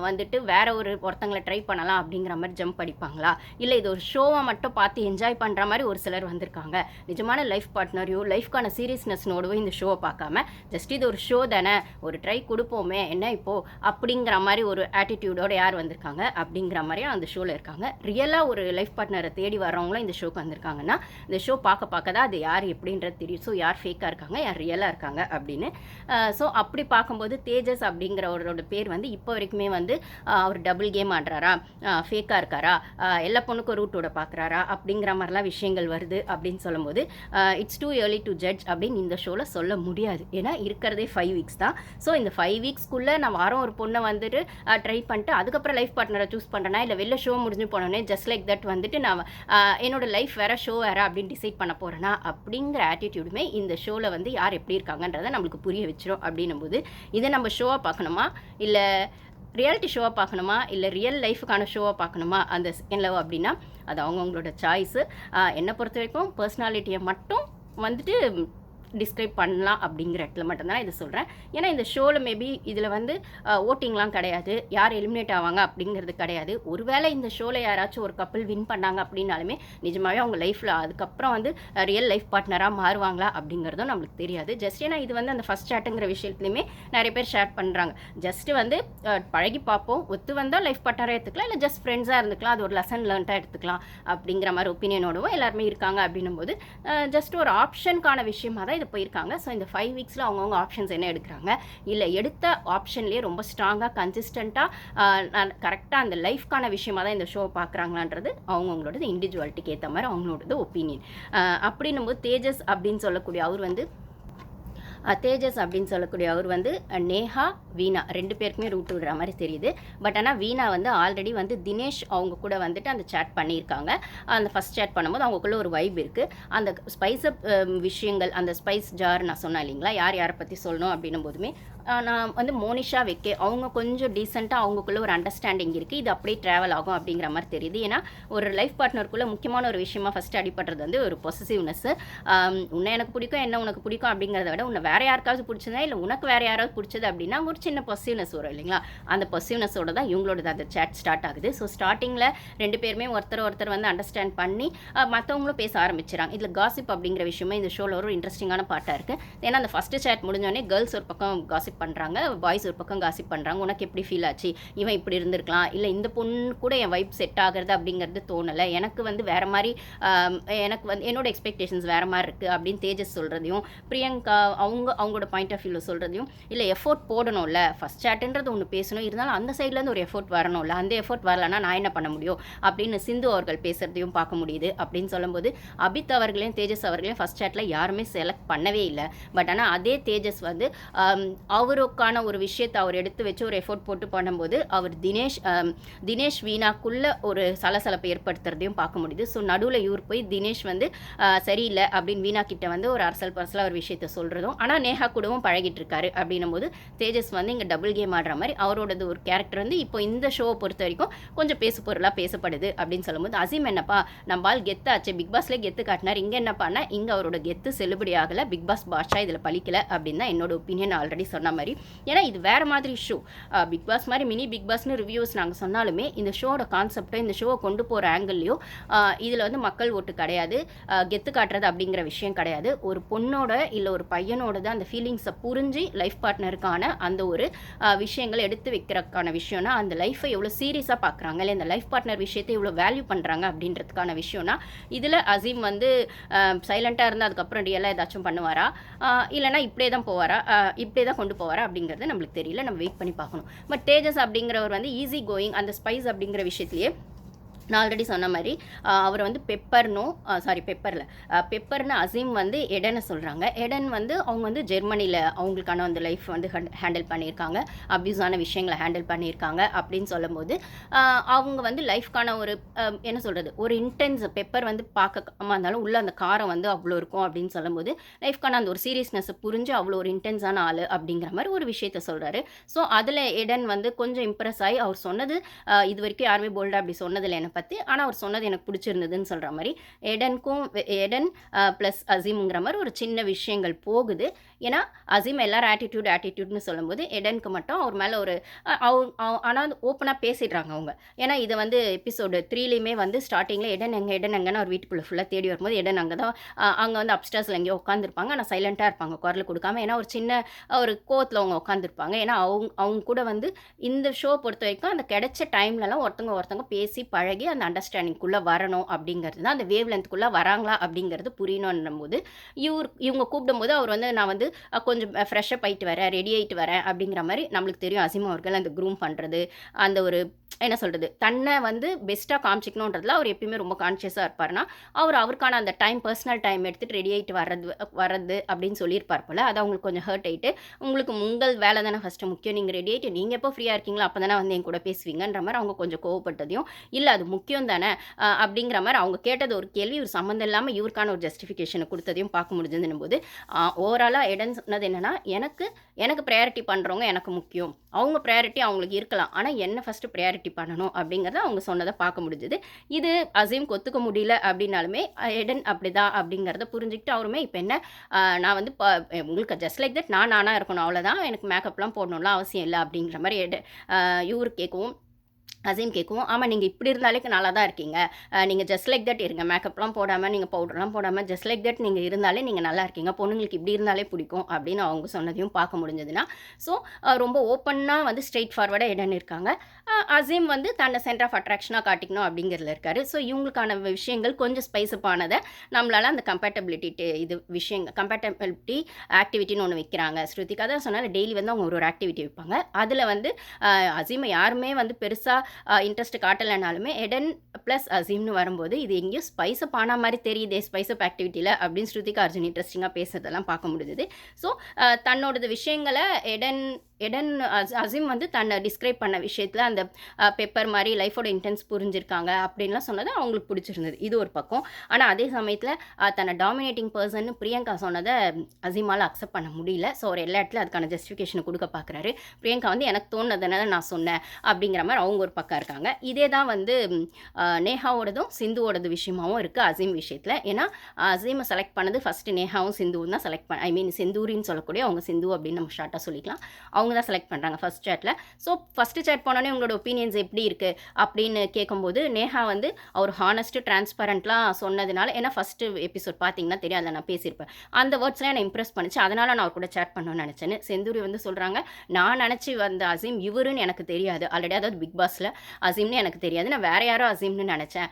வந்துட்டு வேற ஒருத்தங்களை ட்ரை பண்ணலாம் அப்படிங்கிற மாதிரி ஜம்ப் அடிப்பாங்களா, இல்லை இது ஒரு ஷோவை மட்டும் பார்த்து என்ஜாய் பண்ணுற மாதிரி ஒரு சிலர் வந்திருக்காங்க. நிஜமான லைஃப் பார்ட்னரையோ லைஃப்கான சீரியஸ்னஸ்னோடவோ இந்த ஷோவை பார்க்காம ஜஸ்ட் இது ஒரு ஷோ தானே, ஒரு ட்ரை கொடுப்போமே என்ன இப்போது அப்படிங்கிற மாதிரி ஒரு ஆட்டிடியூடோடு யார் வந்திருக்காங்க அப்படிங்கிற மாதிரியும் அந்த ஷோவில் இருக்காங்க. ரியலாக ஒரு லைஃப் பார்ட்னரை தேடி வர்றவங்களும் இந்த ஷோக்கு வந்திருக்காங்கன்னா இந்த ஷோ பார்க்க பார்க்க தான் அது யார் எப்படின்றது தெரியும். ஸோ யார் ஃபேக்காக இருக்காங்க, யார் ரியலாக இருக்காங்க அப்படின்னு. ஸோ அப்படி பார்க்கும்போது தேஜஸ் அப்படிங்கிறவரோட பேர் வந்து இப்போ வரைக்குமே வந்து அவர் டபுள் கேம் ஆடுறாரா, ஃபேக்காக இருக்காரா, எல்லா பொண்ணுக்கும் ரூட்டோட பார்க்குறாரா அப்படிங்கிற மாதிரிலாம் விஷயங்கள் வருது அப்படின்னு சொல்லும்போது it's too early to judge அப்படின்னு இந்த ஷோவில் சொல்ல முடியாது. ஏன்னா இருக்கிறதே 5 வீக்ஸ் தான். ஸோ இந்த 5 வீக்ஸ்க்குள்ளே நான் வாரம் ஒரு பொண்ணை வந்துட்டு ட்ரை பண்ணிட்டு அதுக்கப்புறம் லைஃப் பார்ட்னரை சூஸ் பண்ணுறேன்னா, இல்லை வெளில ஷோ முடிஞ்சு போனோன்னே ஜஸ்ட் லைக் தட் வந்துட்டு நான் என்னோட லைஃப் வேறு ஷோ வேறு அப்படின்னு டிசைட் பண்ண போகிறேன்னா அப்படிங்கிற ஆட்டிடியூடுமே இந்த ஷோவில் வந்து யார் எப்படி இருக்காங்கன்றதை நம்மளுக்கு புரிய வச்சிரும். அப்படின்னும் போது இதை நம்ம ஷோவாக பார்க்கணுமா, இல்லை ரியாலிட்டி ஷோவாக பார்க்கணுமா, இல்லை ரியல் லைஃபுக்கான ஷோவாக பார்க்கணுமா அந்த செகண்ட் லவ் அப்படின்னா அது அவங்கவுங்களோட சாய்ஸு. என்னை பொறுத்த வரைக்கும் பர்சனாலிட்டியை மட்டும் வந்துட்டு டிஸ்கிரைப் பண்ணலாம் அப்படிங்கிற இடத்துல மட்டும்தான் இதை சொல்கிறேன். ஏன்னா இந்த ஷோவில் மேபி இதில் வந்து ஓட்டிங்லாம் கிடையாது, யார் எலிமினேட் ஆவாங்க அப்படிங்கிறது கிடையாது. ஒருவேளை இந்த ஷோவில் யாராச்சும் ஒரு கப்பல் வின் பண்ணாங்க அப்படின்னாலுமே நிஜமாகவே அவங்க லைஃப்பில் அதுக்கப்புறம் வந்து ரியல் லைஃப் பார்ட்னராக மாறுவாங்களா அப்படிங்கிறதும் நம்மளுக்கு தெரியாது. ஜஸ்ட் ஏன்னா இது வந்து அந்த ஃபஸ்ட் சாட்டுங்கிற விஷயத்துலையுமே நிறைய பேர் ஷேர் பண்ணுறாங்க. ஜஸ்ட்டு வந்து பழகி பார்ப்போம், ஒத்து வந்தால் லைஃப் பார்ட்னராக எடுத்துக்கலாம், இல்லை ஜஸ்ட் ஃப்ரெண்ட்ஸாக இருந்துக்கலாம், அது ஒரு லெசன் லேர்ன்ட்டாக எடுத்துக்கலாம் அப்படிங்கிற மாதிரி ஒப்பீனியனோடவும் எல்லாருமே இருக்காங்க. அப்படின்னும் போது ஜஸ்ட் ஒரு ஆப்ஷனுக்கான விஷயமாக தான் இது போயிருக்காங்க. ஸோ இந்த 5 வீக்ஸில் அவங்கவுங்க ஆப்ஷன்ஸ் என்ன எடுக்கிறாங்க, இல்லை எடுத்த ஆப்ஷன்லேயே ரொம்ப ஸ்ட்ராங்காக கன்சிஸ்டண்ட்டாக கரெக்டாக அந்த லைஃப்க்கான விஷயமாக தான் இந்த ஷோ பார்க்குறாங்களான்றது அவங்கவுங்களோட இண்டிவிஜுவாலிட்டிக்கு ஏற்ற மாதிரி அவங்களோட ஒப்பீனியன். அப்படின்னும் போது தேஜஸ் அப்படின்னு சொல்லக்கூடிய அவர் வந்து அவர் வந்து நேஹா, வீணா 2 பேருக்குமே ரூட் விடுற மாதிரி தெரியுது. பட் ஆனால் வீணா வந்து ஆல்ரெடி வந்து தினேஷ் அவங்க கூட வந்துட்டு அந்த சேட் பண்ணியிருக்காங்க. அந்த ஃபஸ்ட் சேட் பண்ணும்போது அவங்களுக்குள்ள ஒரு வைப் இருக்குது. அந்த ஸ்பைஸ் அப் விஷயங்கள், அந்த ஸ்பைஸ் ஜார் நான் சொன்னேன் இல்லைங்களா, யாரை பற்றி சொல்லணும் அப்படின்னும் போதுமே நான் வந்து மோனிஷா வெக்கே அவங்க கொஞ்சம் டீசெண்டாக அவங்களுக்குள்ள ஒரு அண்டர்ஸ்டாண்டிங் இருக்குது. இது அப்படியே ட்ராவல் ஆகும் அப்படிங்கிற மாதிரி தெரியுது. ஏன்னா ஒரு லைஃப் பார்ட்னருக்குள்ளே முக்கியமான ஒரு விஷயமா ஃபஸ்ட்டு அடிப்படுறது வந்து ஒரு பொசசிவ்னஸ்ஸு. உன்னை எனக்கு பிடிக்கும், என்ன உனக்கு பிடிக்கும் அப்படிங்கிறத விட உன்னை வேறு யாருக்காவது பிடிச்சதா, இல்லை உனக்கு வேறு யாராவது பிடிச்சது அப்படின்னா ஒரு சின்ன பொசிவ்னஸ் வரும் இல்லைங்களா. அந்த பொசிவ்னஸோட தான் இவங்களோட அந்த சேட் ஸ்டார்ட் ஆகுது. ஸோ ஸ்டார்டிங்கில் 2 பேருமே ஒருத்தர் வந்து அண்டர்ஸ்டாண்ட் பண்ணி மற்றவங்களும் பேச ஆரம்பிச்சிடறாங்க. இதில் காசிப் அப்படிங்கிற விஷயமே இந்த ஷோவில் ஒரு இன்ட்ரெஸ்டிங்கான பார்ட்டாக இருக்குது. ஏன்னா அந்த ஃபஸ்ட்டு சேட் முடிஞ்சோடனே கேர்ள்ஸ் ஒரு பக்கம் காசிப் பண்ணுறாங்க, பாய்ஸ் ஒரு பக்கம் காசிப் பண்ணுறாங்க. உனக்கு எப்படி ஃபீல் ஆச்சு, இவன் இப்படி இருந்திருக்கலாம், இல்லை இந்த பொண்ணு கூட என் வைப் செட் ஆகிறது அப்படிங்கிறது தோணலை, எனக்கு வந்து வேறு மாதிரி, எனக்கு வந்து என்னோட எக்ஸ்பெக்டேஷன்ஸ் வேறு மாதிரி இருக்குது அப்படின்னு தேஜஸ் சொல்கிறதையும், பிரியங்கா அவங்களோட பாயிண்ட் ஆஃப் வியூவில் சொல்கிறதையும், இல்லை எஃபோர்ட் போடணும்ல, ஃபஸ்ட் சேட்டுன்றது ஒன்று பேசணும், இருந்தாலும் அந்த சைட்லேருந்து ஒரு எஃபோர்ட் வரணும்ல, அந்த எஃபோர்ட் வரலன்னா நான் என்ன பண்ண முடியும் அப்படின்னு சிந்து அவர்கள் பேசுகிறதையும் பார்க்க முடியுது. அப்படின்னு சொல்லும்போது அபித் அவர்களையும் தேஜஸ் அவர்களையும் ஃபஸ்ட் சேட்டில் யாருமே செலக்ட் பண்ணவே இல்லை. பட் ஆனால் அதே தேஜஸ் வந்து அவருக்கான ஒரு விஷயத்தை அவர் எடுத்து வச்சு ஒரு எஃபோர்ட் போட்டு பண்ணும்போது அவர் தினேஷ் வீணாக்குள்ள ஒரு சலசலப்பை ஏற்படுத்துறதையும் பார்க்க முடியுது. ஸோ நடுவில் இவர் போய் தினேஷ் வந்து சரியில்லை அப்படின்னு வீணா கிட்ட வந்து ஒரு அரசல் பரசலாக ஒரு விஷயத்த சொல்கிறதும், ஆனால் நேஹா கூடவும் பழகிட்டு இருக்காரு அப்படின்னும் போது தேஜஸ் வந்து இங்கே டபுள் கேம் ஆடுற மாதிரி அவரோடது ஒரு கேரக்டர் வந்து இப்போ இந்த ஷோவை பொறுத்த வரைக்கும் கொஞ்சம் பேசு பொருளாக பேசப்படுது. அப்படின்னு சொல்லும்போது அசீம் என்னப்பா நம்மால் கெத்தாச்சு, பிக் பாஸ்லேயே கெத்து காட்டினார், இங்கே என்னப்பான்னா இங்கே அவரோட கெத்து செல்லுபடி ஆகலை, பிக் பாஸ் பாஷா இதில் பழிக்கலை அப்படின்னு தான் என்னோட ஒப்பீனியன் ஆல்ரெடி சொன்ன மாதிரி. ஏன்னா இது வேறு மாதிரி ஷோ, பிக் பாஸ் மாதிரி மினி பிக் பாஸ்னு ரிவ்யூஸ் நாங்கள் சொன்னாலுமே இந்த ஷோட கான்செப்டோ இந்த ஷோவை கொண்டு போகிற ஆங்கிள்லையோ இதில் வந்து மக்கள் ஓட்டு கிடையாது, கெத்து காட்டுறது அப்படிங்கிற விஷயம் கிடையாது. ஒரு பொண்ணோட இல்லை ஒரு பையனோட அந்த ஃபீலிங்ஸை புரிஞ்சு லைஃப் பார்ட்னருக்கான அந்த ஒரு விஷயங்களை எடுத்து வைக்கிறதுக்கான விஷயம்னா அந்த லைஃப்பை எவ்வளோ சீரியஸாக பார்க்குறாங்க, இல்லை இந்த லைஃப் பார்ட்னர் விஷயத்தை எவ்வளோ வேல்யூ பண்ணுறாங்க அப்படின்றதுக்கான விஷயம்னா இதில் அசீம் வந்து சைலண்ட்டாக இருந்தால் அதுக்கப்புறம் ரியலாக ஏதாச்சும் பண்ணுவாரா, இல்லைனா இப்படியே தான் போவாரா, இப்படியே தான் கொண்டு போவாரா அப்படிங்கிறது நம்மளுக்கு தெரியல, நம்ம வெயிட் பண்ணி பார்க்கணும். பட் தேஜஸ் அப்படிங்கிறவர் வந்து ஈஸி கோயிங், அந்த ஸ்பைஸ் அப்படிங்கிற விஷயத்துலேயே நான் ஆல்ரெடி சொன்ன மாதிரி அவர் வந்து பெப்பர்னு அசீம் வந்து எடனை சொல்கிறாங்க. எடன் வந்து அவங்க வந்து ஜெர்மனியில் அவங்களுக்கான அந்த லைஃப் வந்து ஹேண்டில் பண்ணியிருக்காங்க, அப்யூஸான விஷயங்களை ஹேண்டில் பண்ணியிருக்காங்க. அப்படின்னு சொல்லும்போது அவங்க வந்து லைஃப்க்கான ஒரு என்ன சொல்கிறது ஒரு இன்டென்ஸ், பெப்பர் வந்து பார்க்காம இருந்தாலும் உள்ள அந்த காரம் வந்து அவ்வளோ இருக்கும் அப்படின்னு சொல்லும்போது லைஃப்க்கான அந்த ஒரு சீரியஸ்னஸை புரிஞ்சு அவ்வளோ ஒரு இன்டென்ஸான ஆள் அப்படிங்கிற மாதிரி ஒரு விஷயத்த சொல்கிறாரு. ஸோ அதில் எடன் வந்து கொஞ்சம் இம்ப்ரெஸ் ஆகி அவர் சொன்னது இது வரைக்கும் யாருமே போல்டாக அப்படி சொன்னதில்லை என்னை பற்றி, ஆனால் அவர் சொன்னது எனக்கு பிடிச்சிருந்ததுன்னு சொல்கிற மாதிரி எடன் ப்ளஸ் அசீம்ங்கிற மாதிரி ஒரு சின்ன விஷயங்கள் போகுது. ஏன்னா அசீம் எல்லாரும் ஆட்டிடியூட்னு சொல்லும்போது எடனுக்கு மட்டும் அவர் மேலே ஒரு ஆனால் ஓப்பனாக பேசிடுறாங்க அவங்க. ஏன்னா இதை வந்து எபிசோடு 3லேயுமே வந்து ஸ்டார்டிங்கில் எடன் எங்கன்னு அவர் வீட்டுக்குள்ளே ஃபுல்லாக தேடி வரும்போது எடன் அங்கே வந்து அப்ஸ்டர்ஸில் எங்கேயோ உட்காந்துருப்பாங்க, ஆனால் சைலண்ட்டாக இருப்பாங்க, குரல் கொடுக்காம. ஏன்னா ஒரு சின்ன ஒரு கோவத்தில் அவங்க உட்காந்துருப்பாங்க. ஏன்னா அவங்க கூட வந்து இந்த ஷோ பொறுத்த வரைக்கும் அந்த கிடைச்ச டைம்லலாம் ஒருத்தவங்க பேசி பழகி அந்த அண்டர்ஸ்டாண்டிங்குள்ளே வரணும் அப்படிங்கிறது தான், அந்த வேவ் லென்த்துக்குள்ளே வராங்களா அப்படிங்கிறது புரியணுன்னும் போது இவங்க கூப்பிடும்போது அவர் வந்து நான் வந்து கொஞ்சம் ஃப்ரெஷ்ஷப் ஆகிட்டு வரேன், ரெடி ஆகிட்டு வரேன் அப்படிங்கிற மாதிரி நம்மளுக்கு தெரியும். அசீம் அவர்கள் அந்த க்ரூம் பண்ணுறது, அந்த ஒரு என்ன சொல்கிறது, தன்னை வந்து பெஸ்ட்டாக காமிச்சிக்கணுன்றதுல அவர் எப்பயுமே ரொம்ப கான்ஷியஸாக இருப்பார்னா, அவருக்கான அந்த டைம், பர்சனல் டைம் எடுத்துகிட்டு ரெடி ஆகிட்டு வர்றது அப்படின்னு சொல்லியிருப்பார் போல். அது அவங்களுக்கு கொஞ்சம் ஹர்ட் ஆகிட்டு, உங்களுக்கு உங்கள் வேலை தானே ஃபஸ்ட்டு முக்கியம், நீங்கள் ரெடி ஆகிட்டு நீங்கள் எப்போ ஃப்ரீயாக இருக்கீங்களோ அப்போ தானே வந்து என் கூட பேசுவீங்கன்ற மாதிரி அவங்க கொஞ்சம் கோவப்பட்டதையும், இல்லை அது முக்கியம் தானே அப்படிங்கிற மாதிரி அவங்க கேட்டது ஒரு கேள்வி, ஒரு சம்மந்தம் இல்லாமல் இவருக்கான ஒரு ஜஸ்டிஃபிகேஷனை கொடுத்ததையும் பார்க்க முடிஞ்சதுன்னும் போது, ஓவராலாக எடன் சொன்னது என்னென்னா, எனக்கு ப்ரையாரிட்டி பண்ணுறவங்க எனக்கு முக்கியம், அவங்க ப்ரையாரிட்டி அவங்களுக்கு இருக்கலாம், ஆனால் என்ன ஃபஸ்ட்டு ப்ரையாரிட்டி பண்ணணும் அப்படிங்கிறத அவங்க சொன்னதை பார்க்க முடிஞ்சுது. இது அசீம் ஒத்துக்க முடியல அப்படின்னாலுமே எடன் அப்படிதான் அப்படிங்கிறத புரிஞ்சுக்கிட்டு அவருமே இப்போ என்ன, நான் வந்து உங்களுக்கு ஜஸ்ட் லைக் தட் நானாக இருக்கணும், அவ்வளோதான், எனக்கு மேக்கப்லாம் போடணும்லாம் அவசியம் இல்லை அப்படிங்கிற மாதிரி இவரு கேட்கவும், அசீம் கேட்கும், ஆமாம் நீங்கள் இப்படி இருந்தாலே நல்லா தான் இருக்கீங்க, நீங்கள் ஜஸ்ட் லைக் தட் இருங்க, மேக்கப்லாம் போடாமல், நீங்கள் பவுடர்லாம் போடாமல் ஜஸ்ட் லைக் தட் நீங்கள் இருந்தாலே நீங்கள் நல்லா இருக்கீங்க, பொண்ணுங்களுக்கு இப்படி இருந்தாலே பிடிக்கும் அப்படின்னு அவங்க சொன்னதையும் பார்க்க முடிஞ்சதுன்னா, ஸோ ரொம்ப ஓப்பனாக வந்து ஸ்ட்ரெயிட் ஃபார்வர்டாக என்னென்னு இருக்காங்க. அசீம் வந்து தன்னை சென்டர் ஆஃப் அட்ராக்ஷனாக காட்டிக்கணும் அப்படிங்கிறதுல இருக்கார். ஸோ இவங்களுக்கான விஷயங்கள் கொஞ்சம் ஸ்பைஸப்பானதை நம்மளால் அந்த கம்பேட்டபிலிட்டி ஆக்டிவிட்டின்னு ஒன்று வைக்கிறாங்க. ஸ்ருதிகா தான் சொன்னால் டெய்லி வந்து அவங்க ஒரு ஆக்டிவிட்டி வைப்பாங்க. அதில் வந்து அசீமை யாருமே வந்து பெருசாக இன்ட்ரெஸ்ட் காட்டலைனாலுமே எடன் ப்ளஸ் அசீம்னு வரும்போது இது எங்கேயும் ஸ்பைஸப் ஆன மாதிரி தெரியுதே ஸ்பைஸப் ஆக்டிவிட்டியில் அப்படின்னு ஸ்ருதிகா அர்ஜுன் இன்ட்ரெஸ்டிங்காக பேசுறதெல்லாம் பார்க்க முடிஞ்சுது. ஸோ தன்னோடது விஷயங்களை அசீம் வந்து தன்னை டிஸ்கிரைப் பண்ண விஷயத்தில் அந்த பெப்பர் மாதிரி லைஃபோட இன்டென்ஸ் புரிஞ்சிருக்காங்க அப்படின்லாம் சொன்னது அவங்களுக்கு பிடிச்சிருந்தது. இது ஒரு பக்கம். ஆனால் அதே சமயத்தில் தன்னை டாமினேட்டிங் பர்சன் பிரியங்கா சொன்னதை அசீமால் அக்செப்ட் பண்ண முடியல. ஸோ அவர் எல்லா இடத்துல அதுக்கான ஜஸ்டிஃபிகேஷனை கொடுக்க பார்க்குறாரு. பிரியங்கா வந்து எனக்கு தோணுனதுனால நான் சொன்னேன் அப்படிங்கிற மாதிரி அவங்க ஒரு பக்கம் இருக்காங்க. இதே தான் வந்து நேஹாவோடதும் சிந்துவோடது விஷயமாகவும் இருக்குது அசீம் விஷயத்தில். ஏன்னா அசீமை செலக்ட் பண்ணது ஃபஸ்ட்டு நேஹாவும் சிந்துவும் தான் செலக்ட் செந்தூரின்னு சொல்லக்கூடிய அவங்க சிந்து அப்படின்னு நம்ம ஷார்ட்டாக சொல்லிக்கலாம். அவங்க தான் செலக்ட் பண்ணுறாங்க ஃபஸ்ட் சேட்டில். ஸோ ஃபஸ்ட்டு சேட் போனோடனே உங்களோட ஒப்பீனியன்ஸ் எப்படி இருக்குது அப்படின்னு கேட்கும்போது நேஹா வந்து அவர் ஹானஸ்ட்டு டிரான்ஸ்பரண்ட்லாம் சொன்னதுனால, ஏன்னா ஃபஸ்ட்டு எபிசோட் பார்த்தீங்கன்னா தெரியும், அதில் நான் பேசியிருப்பேன், அந்த வேர்ட்ஸ்லாம் என்னை இம்ப்ரெஸ் பண்ணிச்சு, அதனால் நான் அவர் கூட சேட் பண்ணணும்னு நினச்சேன்னு. செந்தூரி வந்து சொல்கிறாங்க, நான் நினச்சி வந்த அசீம் இவருன்னு எனக்கு தெரியாது, ஆல்ரெடி அதாவது பிக் பாஸில் அசீம்னு எனக்கு தெரியாது, நான் வேறு யாரோ அசீம்னு நினச்சேன்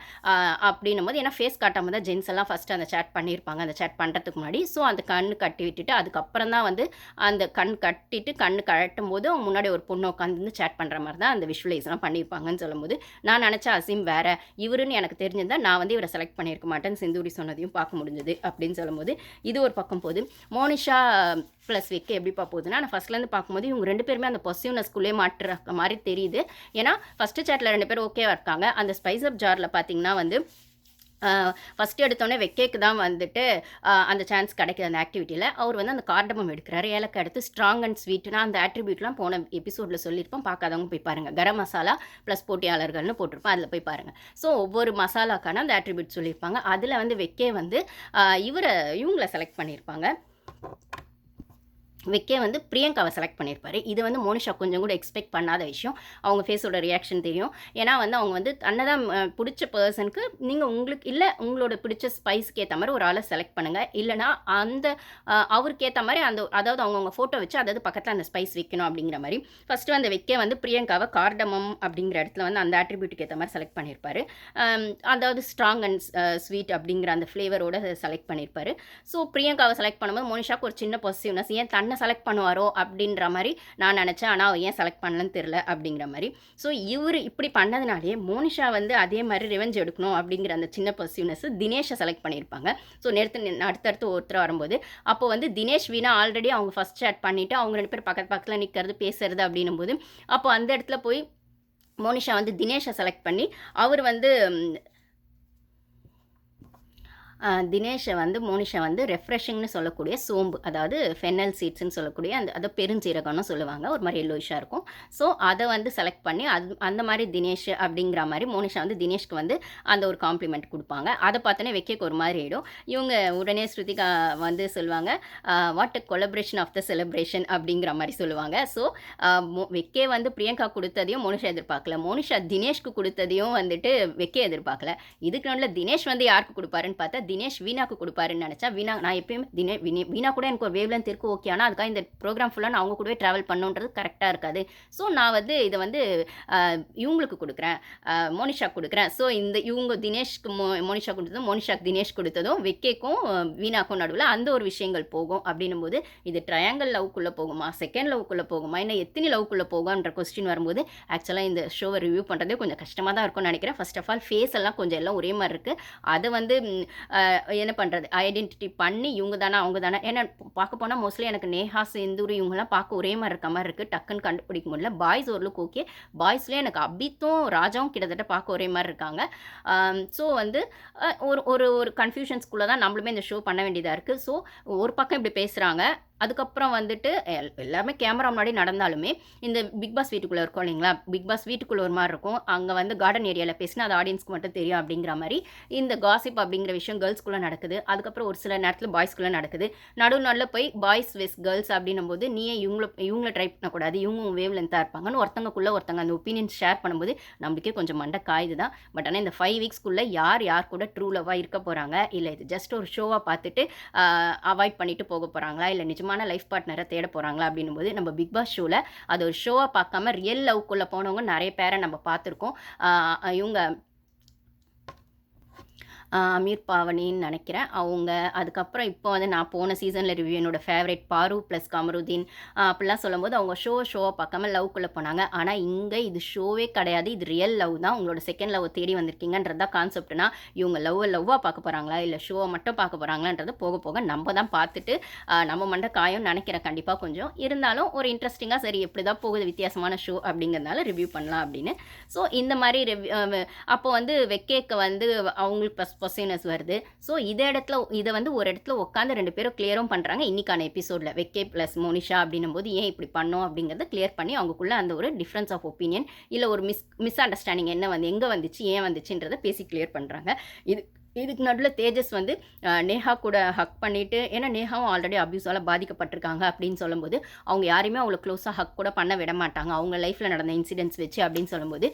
அப்படின்னும் போது, ஏன்னா ஃபேஸ் காட்டாமல் தான் ஜென்ஸ் எல்லாம் ஃபஸ்ட்டு அந்த சேட் பண்ணியிருப்பாங்க அந்த சேட் பண்ணுறதுக்கு முன்னாடி. ஸோ அந்த கண்ணு கட்டி விட்டுட்டு அதுக்கப்புறம் தான் வந்து அந்த கண் கட்டிட்டு கண்ணு கழட்டும் போது அவங்க முன்னாடி ஒரு பொண்ணு உட்காந்து சேட் பண்ணுற மாதிரி தான் அந்த விஷுவலைஸ்லாம் பண்ணியிருப்பாங்கன்னு சொல்லும்போது, நான் நினச்ச அசீம் வேறு, இவருன்னு எனக்கு தெரிஞ்சிருந்தால் நான் வந்து இவரை செலக்ட் பண்ணியிருக்க மாட்டேன்னு செந்தூரி சொன்னதையும் பார்க்க முடிஞ்சது அப்படின்னு சொல்லும்போது, இது ஒரு பக்கம் போது. மோனிஷா ப்ளஸ் விக்கே எப்படிப்பா போகுதுன்னா, நான் ஃபஸ்ட்லேருந்து பார்க்கும்போது இவங்க 2 பேருமே அந்த பொசிவ்னஸ்குள்ளே மாட்டுற மாதிரி தெரியுது. ஏன்னா ஃபஸ்ட்டு சேட்டில் 2 பேரும் ஓகேவா இருக்காங்க. அந்த ஸ்பைஸ் அப் ஜாரில் பார்த்தீங்கன்னா வந்து ஃபஸ்ட்டு எடுத்தோடனே வெக்கேக்கு தான் வந்துட்டு அந்த சான்ஸ் கிடைக்கிது அந்த ஆக்டிவிட்டியில். அவர் வந்து அந்த கார்டமம் எடுக்கிறாரு, ஏலக்காய் எடுத்து ஸ்ட்ராங் அண்ட் ஸ்வீட்னா அந்த ஆட்ரிபியூட்லாம் போன எபிசோடில் சொல்லியிருப்போம், பார்க்காதவங்க போய் பாருங்கள். கரம் மசாலா ப்ளஸ் போட்டியாளர்கள்னு போட்டிருப்போம், அதில் போய் பாருங்கள். ஸோ ஒவ்வொரு மசாலாக்கான அந்த ஆட்ரிபியூட் சொல்லியிருப்பாங்க. அதில் வந்து வெக்கே வந்து இவங்களை செலக்ட் பண்ணியிருப்பாங்க. விக்கே வந்து பிரியங்காவை செலக்ட் பண்ணியிருப்பாரு. இது வந்து மோனிஷா கொஞ்சம் கூட எக்ஸ்பெக்ட் பண்ணாத விஷயம். அவங்க ஃபேஸோட ரியாக்ஷன் தெரியும். ஏன்னா வந்து அவங்க வந்து தன்னை தான் பிடிச்ச பர்சனுக்கு நீங்கள் உங்களுக்கு இல்லை உங்களோட பிடிச்ச ஸ்பைஸ்க்கு ஏற்ற மாதிரி ஒரு ஆளை செலக்ட் பண்ணுங்கள், இல்லைனா அந்த அவருக்கு ஏற்ற மாதிரி அதாவது அவங்கவுங்க ஃபோட்டோ வச்சு அதாவது பக்கத்தில் அந்த ஸ்பைஸ் வைக்கணும் அப்படிங்கிற மாதிரி. ஃபஸ்ட்டு அந்த விக்கே வந்து பிரியங்காவை கார்டமம் அப்படிங்கிற இடத்துல வந்து அந்த ஆட்ரிபியூட்டுக்கு ஏற்ற மாதிரி செலக்ட் பண்ணியிருப்பாரு. அதாவது ஸ்ட்ராங் அண்ட் ஸ்வீட் அப்படிங்கிற அந்த ஃப்ளேவரோட செலக்ட் பண்ணியிருப்பாரு. ஸோ பிரியங்காவை செலக்ட் பண்ணும்போது மோனிஷாவுக்கு ஒரு சின்ன பாசிட்டிவ்னஸ், ஏன் தன்னை செலக்ட் பண்ணுவாரோ அப்படின்ற மாதிரி நான் நினச்சேன், ஆனால் அவள் ஏன் செலக்ட் பண்ணலன்னு தெரில அப்படிங்கிற மாதிரி. ஸோ இவர் இப்படி பண்ணதுனாலே மோனிஷா வந்து அதே மாதிரி ரிவெஞ்ச் எடுக்கணும் அப்படிங்கிற அந்த சின்ன பாசிட்டிவ்னஸ் தினேஷை செலக்ட் பண்ணியிருப்பாங்க. ஸோ அடுத்தடுத்து ஒருத்தர் வரும்போது அப்போ வந்து தினேஷ் வீணா ஆல்ரெடி அவங்க ஃபஸ்ட் சேட் பண்ணிவிட்டு அவங்க 2 பேர் பக்கத்தில் நிற்கிறது பேசுறது அப்படின்னும் போது அப்போ அந்த இடத்துல போய் மோனிஷா வந்து தினேஷை செலக்ட் பண்ணி அவர் வந்து தினேஷை வந்து மோனிஷா வந்து ரெஃப்ரெஷிங்னு சொல்லக்கூடிய சோம்பு, அதாவது ஃபென்னல் சீட்ஸ்ன்னு சொல்லக்கூடிய அதை பெருஞ்சீரகம்னு சொல்லுவாங்க, ஒரு மாதிரி எல்லோயிஷாக இருக்கும். ஸோ அதை வந்து செலக்ட் பண்ணி அந்த மாதிரி தினேஷ் அப்படிங்கிற மாதிரி மோனிஷா வந்து தினேஷ்க்கு வந்து அந்த ஒரு காம்ப்ளிமெண்ட் கொடுப்பாங்க. அதை பார்த்தோன்னே வெக்கேக்கு ஒரு மாதிரி ஆகிடும். இவங்க உடனே ஸ்ருதிகா வந்து சொல்லுவாங்க, what a collaboration of the celebration அப்படிங்கிற மாதிரி சொல்லுவாங்க. ஸோ வெக்கே வந்து பிரியங்கா கொடுத்ததையும் மோனிஷா எதிர்பார்க்கல, மோனிஷா தினேஷ்க்கு கொடுத்ததையும் வந்துட்டு வெக்கே எதிர்பார்க்கல. இதுக்கு நடுவில் தினேஷ் வந்து யாருக்கு கொடுப்பாருன்னு பார்த்தா தினேஷ் வீணாக்கு கொடுப்பாருன்னு நினச்சா, நான் எப்பயுமே வீணா கூட எனக்கு ஒரு வேவ் லென்த் இருக்குது ஓகே. ஆனால் அதுக்காக இந்த ப்ரோக்ராம் ஃபுல்லாக நான் அவங்க கூடவே ட்ராவல் பண்ணுன்றது கரெக்டாக இருக்காது. ஸோ நான் வந்து இதை வந்து இவங்களுக்கு கொடுக்குறேன், மோனிஷா கொடுக்குறேன். ஸோ இவங்க தினேஷ்க்கு மோனிஷா கொடுத்ததும், மோனிஷாக்கு தினேஷ் கொடுத்ததும், வெக்கேக்கும் வீணாக்கும் நடுவில் அந்த ஒரு விஷயங்கள் போகும். அப்படின்னும் போது இது ட்ரையாங்கிள் லவ்க்குள்ளே போகுமா, செகண்ட் லவ்க்குள்ளே போகுமா, இன்னும் எத்தனை லவ்க்குள்ளே போகும்ன்ற கொஸ்டின் வரும்போது ஆக்சுவலாக இந்த ஷோவை ரிவ்யூ பண்ணுறதே கொஞ்சம் கஷ்டமாக தான் இருக்கும்னு நினைக்கிறேன். ஃபர்ஸ்ட் ஆஃப் ஆல் ஃபேஸ் எல்லாம் கொஞ்சம் எல்லாம் ஒரே மாதிரி இருக்குது. அதை வந்து என்ன பண்ணுறது, ஐடென்டிட்டி பண்ணி இவங்க தானே அவங்க தானே. ஏன்னா பார்க்க போனால் மோஸ்ட்லி எனக்கு நேஹா, செந்தூர் இவங்கெல்லாம் பார்க்க ஒரே மாதிரி இருக்க மாதிரி இருக்குது. டக்குன்னு கண்டுபிடிக்க முடியல. பாய்ஸ் ஒரு லுக் ஓகே. பாய்ஸ்லேயே எனக்கு அபித்தும் ராஜாவும் கிட்டத்தட்ட பார்க்க ஒரே மாதிரி இருக்காங்க. ஸோ வந்து ஒரு ஒரு ஒரு கன்ஃபியூஷன்ஸ்குள்ளே தான் நம்மளுமே இந்த ஷோ பண்ண வேண்டியதாக இருக்குது. ஸோ ஒரு பக்கம் இப்படி பேசுகிறாங்க, அதுக்கப்புறம் வந்துட்டு எல்லாமே கேமரா முன்னாடி நடந்தாலுமே இந்த பிக் பாஸ் வீட்டுக்குள்ளே இருக்கும் இல்லைங்களா, பிக் பாஸ் வீட்டுக்குள்ளே ஒரு மாதிரி இருக்கும். அங்கே வந்து கார்டன் ஏரியாவில் பேசினா அது ஆடியன்ஸ்க்கு மட்டும் தெரியும் அப்படிங்கிற மாதிரி இந்த காசிப் அப்படிங்கிற விஷயம் கேர்ள்ஸ்குள்ளே நடக்குது. அதுக்கப்புறம் ஒரு சில நேரத்தில் பாய்ஸ்குள்ளே நடக்குது. நடுவில் போய் பாய்ஸ் வெஸ் கேர்ள்ஸ் அப்படின்னும் போது நீயே இவங்கள ட்ரை பண்ணக்கூடாது, இவங்க வேவ் லென்த்தாக இருப்பாங்கன்னு ஒருத்தவங்களுக்குள்ளே ஒருத்தங்க அந்த ஒப்பீனியன் ஷேர் பண்ணும்போது நம்மளுக்கே கொஞ்சம் மண்டை காயுது தான். பட் ஆனால் இந்த 5 வீக்ஸ்க்குள்ளே யார் கூட ட்ரூ லவ்வாக இருக்க போகிறாங்க, இல்லை இது ஜஸ்ட் ஒரு ஷோவாக பார்த்துட்டு அவாய்ட் பண்ணிட்டு போக போகிறாங்களா, இல்லை நிஜமாக லைஃப் பார்ட்னரை தேட போகிறாங்களா அப்படின்னும் போது நம்ம பிக் பாஸ் ஷோவில் அது ஒரு ஷோவாக பார்க்காம ரியல் லவ்க்குள்ளே போனவங்க நிறைய பேரை நம்ம பார்த்துருக்கோம். இவங்க அமீர் பாவனின்னு நினைக்கிறேன் அவங்க. அதுக்கப்புறம் இப்போ வந்து நான் போன சீசனில் ரிவ்யூ என்னோடய ஃபேவரட் பாரு ப்ளஸ் கமருதீன் அப்படிலாம் சொல்லும்போது அவங்க ஷோவை பார்க்காம லவ்க்குள்ளே போனாங்க. ஆனால் இங்கே இது ஷோவே கிடையாது, இது ரியல் லவ் தான். உங்களோட செகண்ட் லவ் தேடி வந்திருக்கீங்கன்றது தான் கான்செப்ட்னா இவங்க லவ்வாக பார்க்க போகிறாங்களா இல்லை ஷோவை மட்டும் பார்க்க போகிறாங்களான்றது போக போக நம்ம தான் பார்த்துட்டு நம்ம மண்டை காயம் நினைக்கிறேன். கண்டிப்பாக கொஞ்சம் இருந்தாலும் ஒரு இன்ட்ரெஸ்டிங்காக சரி எப்படி தான் போகுது வித்தியாசமான ஷோ அப்படிங்கிறதுனால ரிவ்யூ பண்ணலாம் அப்படின்னு. ஸோ இந்த மாதிரி அப்போ வந்து வெக்கேக்கு வந்து அவங்களுக்கு பொசைனஸ் வருது. ஸோ இதை வந்து ஒரு இடத்துல உட்காந்து 2 பேரும் கிளியரும் பண்ணுறாங்க இன்னைக்கான எபிசோடில். வெக்கே ப்ளஸ் மோனிஷா அப்படின்னும் போது ஏன் இப்படி பண்ணோம் அப்படிங்கிறத கிளியர் பண்ணி அவங்களுக்குள்ள அந்த ஒரு டிஃப்ரென்ஸ் ஆஃப் ஒப்பீனியன் இல்லை ஒரு மிஸ் அண்டர்ஸ்டாண்டிங் எங்கே வந்துச்சு ஏன் வந்துச்சுன்றதை பேசி கிளியர் பண்ணுறாங்க. இதுக்கு நடுவில் தேஜஸ் வந்து நேஹா கூட ஹக் பண்ணிவிட்டு, ஏன்னா நேஹாவும் ஆல்ரெடி அப்யூஸால் பாதிக்கப்பட்டிருக்காங்க அப்படின்னு சொல்லும்போது அவங்க யாரையுமே அவங்கள க்ளோஸாக ஹக் கூட பண்ண விட மாட்டாங்க அவங்க லைஃப்பில் நடந்த இன்சிடென்ட்ஸ் வச்சு அப்படின்னு சொல்லும்போது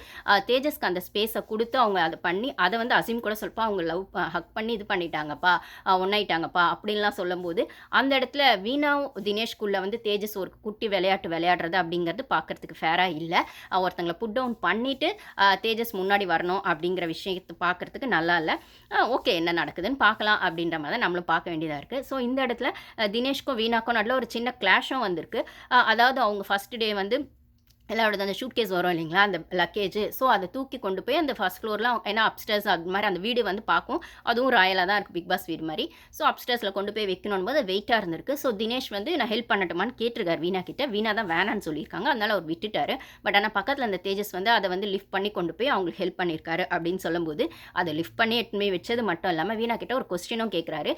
தேஜஸ்க்கு அந்த ஸ்பேஸை கொடுத்து அவங்க அதை பண்ணி அதை வந்து அசீம் கூட சொல்லப்பா அவங்க லவ் ஹக் பண்ணி இது பண்ணிட்டாங்கப்பா ஒன்றாயிட்டாங்கப்பா அப்படின்லாம் சொல்லும்போது அந்த இடத்துல வீணாவும் தினேஷ்குள்ளே வந்து தேஜஸ் ஒரு குட்டி விளையாட்டு விளையாடுறது அப்படிங்கிறது பார்க்குறதுக்கு ஃபேராக இல்லை. ஒருத்தங்களை புட் டவுன் பண்ணிவிட்டு தேஜஸ் முன்னாடி வரணும் அப்படிங்கிற விஷயத்தை பார்க்குறதுக்கு நல்லா இல்லை. ஓகே என்ன நடக்குதுன்னு பார்க்கலாம் அப்படின்ற மாதிரி நம்மளும் பார்க்க வேண்டியதாக இருக்குது. ஸோ இந்த இடத்துல தினேஷ்க்கும் வீணாக்கும் நடுவில் ஒரு சின்ன கிளாஷும் வந்திருக்கு. அதாவது அவங்க ஃபஸ்ட் டே வந்து எல்லாரோட அந்த ஷூட் கேஸ் வரும் இல்லைங்களா, அந்த லக்கேஜ். ஸோ அதை தூக்கி கொண்டு போய் அந்த ஃபர்ஸ்ட் ஃப்ளோர்லாம் ஏன்னா அப்ஸ்டர்ஸ் அது மாதிரி அந்த வீடு வந்து பார்க்கும், அதுவும் ராயலாக தான் இருக்குது பிக் பாஸ் வீடு மாதிரி. ஸோ அப்ஸ்டர்ஸில் கொண்டு போய் வைக்கணும் போது அது வெயிட்டாக இருந்திருக்கு. ஸோ தினேஷ் வந்து நான் ஹெல்ப் பண்ணட்டுமான்னு கேட்டிருக்காரு வீணா கிட்ட. வீணா தான் வேணான்னு சொல்லியிருக்காங்க, அதனால அவர் விட்டுட்டாரு. பட் ஆனால் பக்கத்தில் அந்த தேஜஸ் வந்து அதை வந்து லிஃப்ட் பண்ணி கொண்டு போய் அவங்களுக்கு ஹெல்ப் பண்ணியிருக்காரு அப்படின்னு சொல்லும்போது அதை லிஃப்ட் பண்ணி எடுத்துமே வச்சது மட்டும் இல்லாமல் வீணா கிட்ட ஒரு கொஸ்டினும் கேட்குறாரு,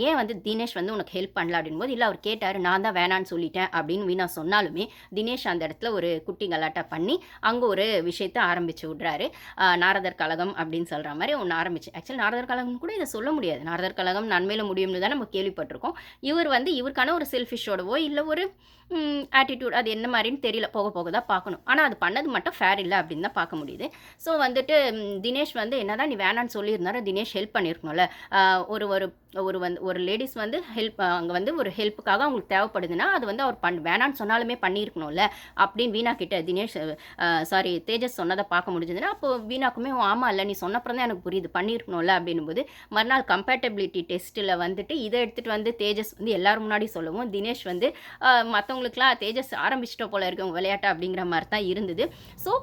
ஏன் வந்து தினேஷ் வந்து உனக்கு ஹெல்ப் பண்ணல அப்படின்போது இல்லை அவர் கேட்டார் நான் தான் வேணான்னு சொல்லிட்டேன் அப்படின்னு வீணா சொன்னாலுமே தினேஷ் அந்த இடத்துல ஒரு குட்டி கலாட்டா பண்ணி அங்கே ஒரு விஷயத்தை ஆரம்பித்து விட்றாரு. நாரதர் கழகம் அப்படின்னு சொல்கிற மாதிரி ஒன்று ஆரம்பிச்சு. ஆக்சுவலி நாரதர் கழகம் கூட இதை சொல்ல முடியாது, நாரதர் கழகம் நன்மையில் முடியும்னு தான் நம்ம கேள்விப்பட்டிருக்கோம். இவர் வந்து இவருக்கான ஒரு செல்ஃபிஷோடவோ இல்லை ஒரு ஆட்டிடியூட் அது என்ன மாதிரின்னு தெரியல, போக போக தான் பார்க்கணும். ஆனால் அது பண்ணது மட்டும் ஃபேர் இல்லை அப்படின்னு தான் பார்க்க முடியுது. ஸோ வந்துட்டு தினேஷ் வந்து என்ன தான் நீ வேணான்னு சொல்லியிருந்தாரு, தினேஷ் ஹெல்ப் பண்ணியிருக்கணும்ல. ஒரு ஒரு ஒரு வந்து ஒரு லேடிஸ் வந்து ஹெல்ப் அங்கே வந்து ஒரு ஹெல்ப்புக்காக அவங்களுக்கு தேவைப்படுதுன்னா அது வந்து அவர் வேணான்னு சொன்னாலுமே பண்ணியிருக்கணும்ல அப்படின்னு வீணா கிட்ட தினேஷ் தேஜஸ் சொன்னதை பார்க்க முடிஞ்சதுன்னா அப்போ வீணாக்குமே ஆமாம் இல்லை நீ சொன்னப்புறம் தான் எனக்கு புரியுது பண்ணியிருக்கணும்ல அப்படின்னும்போது மறுநாள் கம்பேட்டபிலிட்டி டெஸ்ட்டில் வந்துட்டு இதை எடுத்துகிட்டு வந்து தேஜஸ் வந்து எல்லோரும் முன்னாடி சொல்லவும் தினேஷ் வந்து மற்றவங்களுக்குலாம் தேஜஸ் ஆரம்பிச்சிட்ட போல இருக்கவங்க விளையாட்டு அப்படிங்கிற மாதிரி தான் இருந்தது. ஸோ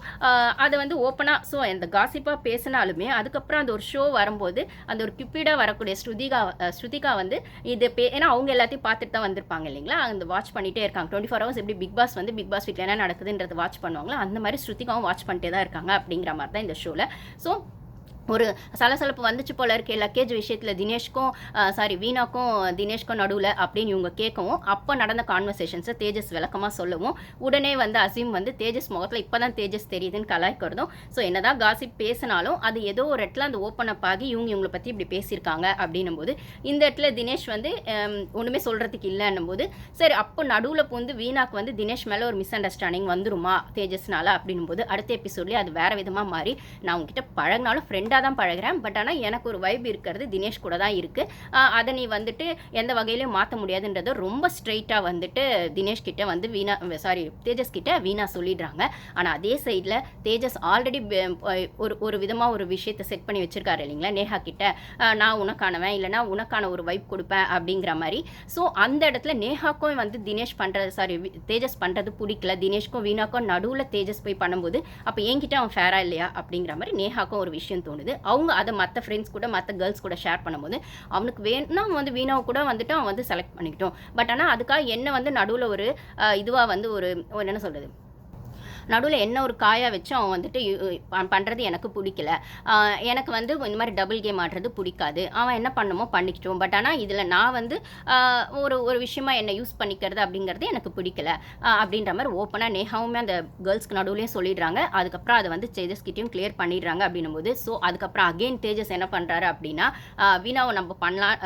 அதை வந்து ஓப்பனாக ஸோ அந்த காசிப்பாக பேசினாலுமே அதுக்கப்புறம் அந்த ஒரு ஷோ வரும்போது அந்த ஒரு கிப்பிடாக வரக்கூடிய ஸ்ருதிகா வந்து இது ஏன்னா அவங்க எல்லாத்தையும் பார்த்துட்டு தான் வந்திருப்பாங்க இல்லைங்களா, அந்த வாட்ச் பண்ணிகிட்டே இருக்காங்க 24 ஹவர்ஸ். எப்படி பிக் பாஸ் வந்து பிக் பாஸ் வீட்டில் என்ன நடக்குதுன்றது வாட்ச் பண்ணுவாங்களோ அந்த மாதிரி ஸ்ருதிகாவும் வாட்ச் பண்ணிட்டே தான் இருக்காங்க அப்படிங்கிற மாதிரி தான் இந்த ஷோவில். ஸோ ஒரு சலசலப்பு வந்துச்சு போல இருக்கே லக்கேஜ் விஷயத்தில் தினேஷ்க்கும் வீணாக்கும் தினேஷ்க்கும் நடுவில் அப்படின்னு இவங்க கேட்கவும் அப்போ நடந்த கான்வர்சேஷன்ஸை தேஜஸ் விளக்கமாக சொல்லவும் உடனே வந்து அசீம் வந்து தேஜஸ் முகத்தில் இப்போ தான் தேஜஸ் தெரியுதுன்னு கலாய்க்கிறதும். ஸோ என்னதான் காசிப் பேசினாலும் அது ஏதோ ஒரு இடத்துல அந்த ஓப்பன் அப் ஆகி இவங்களை பற்றி இப்படி பேசியிருக்காங்க அப்படின்னும் போது இந்த இடத்துல தினேஷ் வந்து ஒன்றுமே சொல்கிறதுக்கு இல்லைன்னும் போது சரி அப்போ நடுவில் பூந்து வீணாக்கு வந்து தினேஷ் மேலே ஒரு மிஸ் அண்டர்ஸ்டாண்டிங் வந்துருமா தேஜஸ்னால அப்படின்னும் போது அடுத்த எபிசோட்லேயே அது வேறு விதமாக மாறி நான் உங்ககிட்ட பழகினாலும் ஃப்ரெண்டாக தான் பழகிறேன், பட் ஆனால் எனக்கு ஒரு வைப் இருக்கிறது தினேஷ் கூட தான் இருக்குது. அதை நீ வந்துட்டு எந்த வகையிலையும் மாற்ற முடியாதுன்றதை ரொம்ப ஸ்ட்ரெயிட்டாக வந்துட்டு தினேஷ் கிட்ட வந்து தேஜஸ் கிட்ட வீணா சொல்லிடுறாங்க. ஆனால் அதே சைடில் தேஜஸ் ஆல்ரெடி ஒரு விதமாக ஒரு விஷயத்தை செட் பண்ணி வச்சிருக்காரு இல்லைங்களா நேஹா கிட்ட, நான் உனக்கானவன் இல்லைனா உனக்கான ஒரு வைப் கொடுப்பேன் அப்படிங்கிற மாதிரி. ஸோ அந்த இடத்துல நேஹாக்கும் வந்து தேஜஸ் பண்ணுறது பிடிக்கல, தினேஷ்க்கும் வீணாக்கும் நடுவில் தேஜஸ் போய் பண்ணும்போது அப்போ என்கிட்ட அவன் ஃபேராக இல்லையா அப்படிங்கிற மாதிரி நேஹாக்கும் ஒரு விஷயம் தோணுது. அவங்க அதை மற்ற ஃப்ரெண்ட்ஸ் கூட மற்ற கேர்ள்ஸ் கூட ஷேர் பண்ணும்போது அவனுக்கு வேணும்னா வந்து வீணாவை கூட வந்துட்டு அவன் வந்து செலக்ட் பண்ணிக்கிட்டோம். பட் ஆனால் அதுக்காக என்ன வந்து நடுவில் ஒரு இதுவாக வந்து ஒரு என்ன சொல்கிறது, நடுவில் என்ன ஒரு காயாக வச்சு அவன் வந்துட்டு பண்ணுறது எனக்கு பிடிக்கல. எனக்கு வந்து இந்த மாதிரி டபுள் கேம் ஆடுறது பிடிக்காது. அவன் என்ன பண்ணுமோ பண்ணிக்கிட்டோம். பட் ஆனால் இதில் நான் வந்து ஒரு விஷயமா என்னை யூஸ் பண்ணிக்கிறது அப்படிங்கிறது எனக்கு பிடிக்கல அப்படின்ற மாதிரி ஓப்பனாக நேஹாவுமே அந்த கேர்ள்ஸ்க்கு நடுவுலையும் சொல்லிடுறாங்க. அதுக்கப்புறம் அதை வந்து தேஜஸ்கிட்டையும் கிளியர் பண்ணிடுறாங்க அப்படின்னும் போது, ஸோ அதுக்கப்புறம் அகெயின் தேஜஸ் என்ன பண்ணுறாரு அப்படின்னா, வீணாவை நம்ம பண்ணலாம்,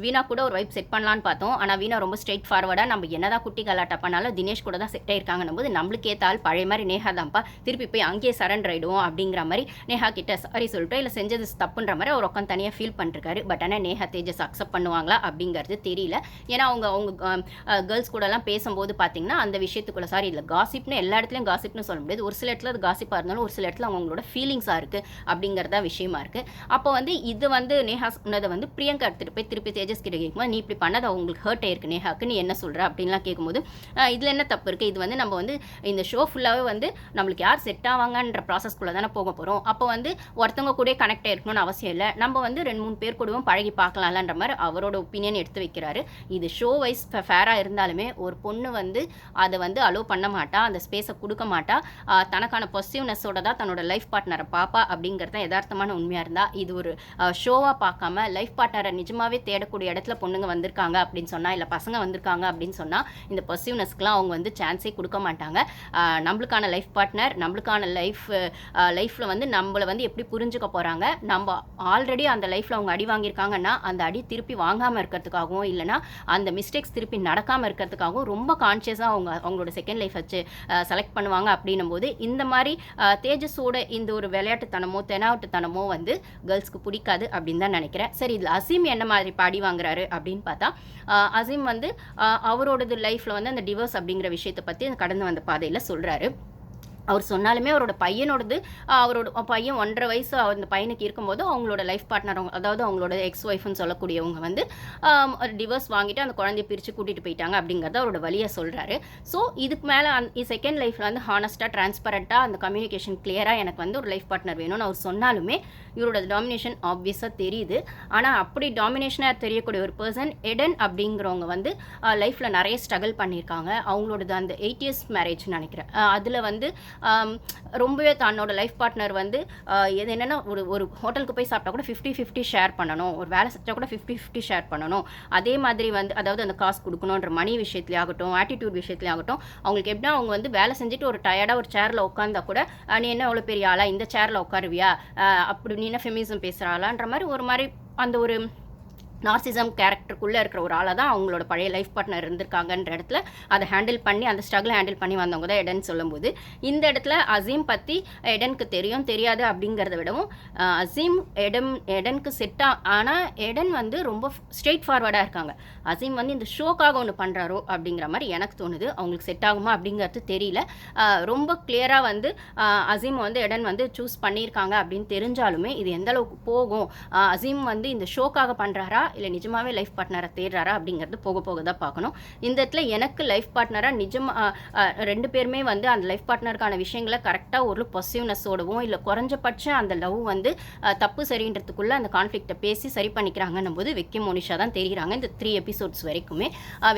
வீணா கூட ஒரு வைப் செட் பண்ணலான்னு பார்த்தோம். ஆனால் வீணா ரொம்ப ஸ்ட்ரெயிட் ஃபார்வர்டாக நம்ம என்னதான் குட்டி கலாட்டா பண்ணாலும் தினேஷ் கூட தான் செட் ஆயிருக்காங்கன்னும் போது நம்மளுக்கு ஏற்றால் பழைய மாதிரி நேஹா தான்ப்பா, திருப்பி போய் அங்கேயே சரண்டர் ஆகிடுவோம் அப்படிங்கிற மாதிரி நேஹா கிட்ட சாரி சொல்லிட்டு இல்லை செஞ்சது தப்புன்ற மாதிரி அவர் உட்காந்து தனியாக ஃபீல் பண்ணிருக்காரு. பட் ஆனால் நேஹா தேஜஸ் அக்செப்ட் பண்ணுவாங்களா அப்படிங்கிறது தெரியல. ஏன்னா அவங்க கேர்ள்ஸ் கூடலாம் பேசும்போது பார்த்தீங்கன்னா அந்த விஷயத்துக்குள்ள இல்லை காசிப்னு எல்லா இடத்துலையும் காசிப்னு சொல்ல முடியாது. ஒரு சில இடத்துல அது காசிப்பாக இருந்தாலும் ஒரு சில இடத்துல அவங்களோட ஃபீலிங்ஸாக இருக்குது அப்படிங்கிறதா விஷயமா இருக்குது. அப்போ வந்து இது வந்து நேஹா சொன்னதை வந்து பிரியங்கா எடுத்துகிட்டு போய் திருப்பி தேஜஸ் கிட்ட கேட்கும்போது, நீ இப்படி பண்ணது அவங்களுக்கு ஹர்ட் ஆயிருக்கு நேஹாக்கு, நீ என்ன சொல்கிற அப்படின்லாம் கேட்கும்போது, இதில் என்ன தப்பு இருக்குது, இது வந்து நம்ம வந்து இந்த ஷோ ஃபுல்லாகவே வந்து நம்மளுக்கு யார் செட் ஆவாங்கன்ற ப்ராசஸ்க்குள்ளே தானே போக போகிறோம். அப்போ வந்து ஒருத்தவங்க கூட கனெக்ட் ஆகிருக்கணும்னு அவசியம் இல்லை, நம்ம வந்து 2-3 பேர் கூடவும் பழகி பார்க்கலாம்ன்ற மாதிரி அவரோட ஒப்பீனியன் எடுத்து வைக்கிறாரு. இது ஷோ வைஸ் ஃபேராக இருந்தாலுமே ஒரு பொண்ணு வந்து அதை வந்து அலோவ் பண்ண மாட்டா, அந்த ஸ்பேஸை கொடுக்க மாட்டா, தனக்கான பொசிட்டிவ்னஸோட தான் தன்னோட லைஃப் பார்ட்னரை பாப்பா அப்படிங்கிறது தான் யதார்த்தமான உண்மையாக இருந்தால், இது ஒரு ஷோவாக பார்க்காம லைஃப் பார்ட்னரை நிஜமாகவே தேடக்கூடிய இடத்துல பொண்ணுங்க வந்திருக்காங்க அப்படின்னு சொன்னால், இல்லை பசங்க வந்திருக்காங்க அப்படின்னு சொன்னால், இந்த பொசிட்டிவ்னஸ்க்குலாம் அவங்க வந்து சான்ஸே கொடுக்க மாட்டாங்க. நம்மளுக்கான லைஃப் பார்ட்னர், நம்மளுக்கான லைஃப்பில் வந்து நம்மளை வந்து எப்படி புரிஞ்சுக்க போகிறாங்க, நம்ம ஆல்ரெடி அந்த லைஃப்பில் அவங்க அடி வாங்கியிருக்காங்கன்னா அந்த அடி திருப்பி வாங்காமல் இருக்கிறதுக்காகவும் இல்லைனா அந்த மிஸ்டேக்ஸ் திருப்பி நடக்காமல் இருக்கிறதுக்காகவும் ரொம்ப கான்ஷியஸாக அவங்களோட செகண்ட் லைஃப் வச்சு செலக்ட் பண்ணுவாங்க. அப்படின்னும் போது இந்த மாதிரி தேஜஸோட இந்த ஒரு விளையாட்டுத்தனமோ தெனாவட்டுத்தனமோ வந்து கேர்ள்ஸ்க்கு பிடிக்காது அப்படின்னு தான் நினைக்கிறேன். சரி, இதில் அசீம் என்ன மாதிரி பாடி வாங்குறாரு அப்படின்னு பார்த்தா, அசீம் வந்து அவரோடது லைஃப்பில் வந்து அந்த டிவோர்ஸ் அப்படிங்கிற விஷயத்தை பற்றி கடந்து வந்த பாதையில் சொல்கிறாரு. அவர் சொன்னாலுமே அவரோட பையனோடது, அவரோட பையன் 1.5 வயசு அந்த பையனுக்கு இருக்கும்போது அவங்களோட லைஃப் பார்ட்னர், அதாவது அவங்களோட எக்ஸ் ஒய்ஃப்னு சொல்லக்கூடியவங்க வந்து டிவோர்ஸ் வாங்கிட்டு அந்த குழந்தைய பிரித்து கூட்டிகிட்டு போயிட்டாங்க அப்படிங்கிறத அவரோட வழியை சொல்கிறாரு. ஸோ இதுக்கு மேலே செகண்ட் லைஃப்பில் வந்து ஹானஸ்ட்டாக ட்ரான்ஸ்பரண்ட்டாக அந்த கம்யூனிகேஷன் கிளியராக எனக்கு வந்து ஒரு லைஃப் பார்ட்னர் வேணும்னு அவர் சொன்னாலுமே இவரோட டாமினேஷன் ஆப்வியஸாக தெரியுது. ஆனால் அப்படி டாமினேஷனாக தெரியக்கூடிய ஒரு பர்சன் எடன் அப்படிங்கிறவங்க வந்து லைஃப்பில் நிறைய ஸ்ட்ரகிள் பண்ணியிருக்காங்க. அவங்களோடது அந்த 8 years மேரேஜ்னு நினைக்கிறேன். அதில் வந்து ரொம்பவே தன்னோட லைஃப் பார்ட்னர் வந்து இது என்னென்னா ஒரு ஹோட்டலுக்கு போய் சாப்பிட்டா கூட 50-50 ஷேர் பண்ணணும், ஒரு வேலை செஞ்சால் கூட 50-50 ஷேர் பண்ணணும். அதே மாதிரி வந்து அதாவது அந்த காசு கொடுக்கணுன்ற மணி விஷயத்துலேயே ஆகட்டும், ஆட்டிடியூட் விஷயத்துலேயே ஆகட்டும், அவங்களுக்கு எப்படின்னா அவங்க வந்து வேலை செஞ்சுட்டு ஒரு டயர்டாக ஒரு சேரில் உட்காந்தா கூட நீ என்ன அவ்வளோ பெரிய ஆளா இந்த சேரில் உட்காருவியா, அப்படி நீ என்ன ஃபெமினிசம் பேசுகிறாளான்ற மாதிரி ஒரு மாதிரி அந்த ஒரு நார்சிசம் கேரக்டருக்குள்ளே இருக்கிற ஒரு ஆளாக தான் அவங்களோட பழைய லைஃப் பார்ட்னர் இருந்திருக்காங்கன்ற இடத்துல அதை ஹேண்டில் பண்ணி அந்த ஸ்ட்ரகிளை ஹேண்டில் பண்ணி வந்தவங்க தான் எடன் சொல்லும்போது, இந்த இடத்துல அசீம் பற்றி எடனுக்கு தெரியாது அப்படிங்கிறத விடவும் அசீம் எடனுக்கு செட் ஆனால் எடன் வந்து ரொம்ப ஸ்ட்ரெயிட் ஃபார்வர்டாக இருக்காங்க. அசீம் வந்து இந்த ஷோக்காக ஒன்று பண்ணுறாரோ அப்படிங்கிற மாதிரி எனக்கு தோணுது. அவங்களுக்கு செட் ஆகுமா அப்படிங்கிறது தெரியல. ரொம்ப கிளியராக வந்து அசீம் வந்து எடன் வந்து சூஸ் பண்ணியிருக்காங்க அப்படின்னு தெரிஞ்சாலுமே இது எந்த அளவுக்கு போகும், அசீம் வந்து இந்த ஷோக்காக பண்ணுறாரா இல்லை நிஜமாகவே லைஃப் பார்ட்னரை தேடுறாரா அப்படிங்கிறது போக போக தான் பார்க்கணும். இந்த இடத்துல எனக்கு லைஃப் பார்ட்னராக ரெண்டு பேருமே வந்து அந்த லைஃப் பார்ட்னருக்கான விஷயங்களை கரெக்டாக ஒரு பொசிட்டிவ்னஸோடவும் இல்லை குறைஞ்சபட்சம் அந்த லவ் வந்து தப்பு சரின்றதுக்குள்ளே அந்த கான்ஃப்ளிக்டை பேசி சரி பண்ணிக்கிறாங்கன்னும் போது வெக்கி மோனிஷா தான் தெரிகிறாங்க. இந்த 3 episodes வரைக்குமே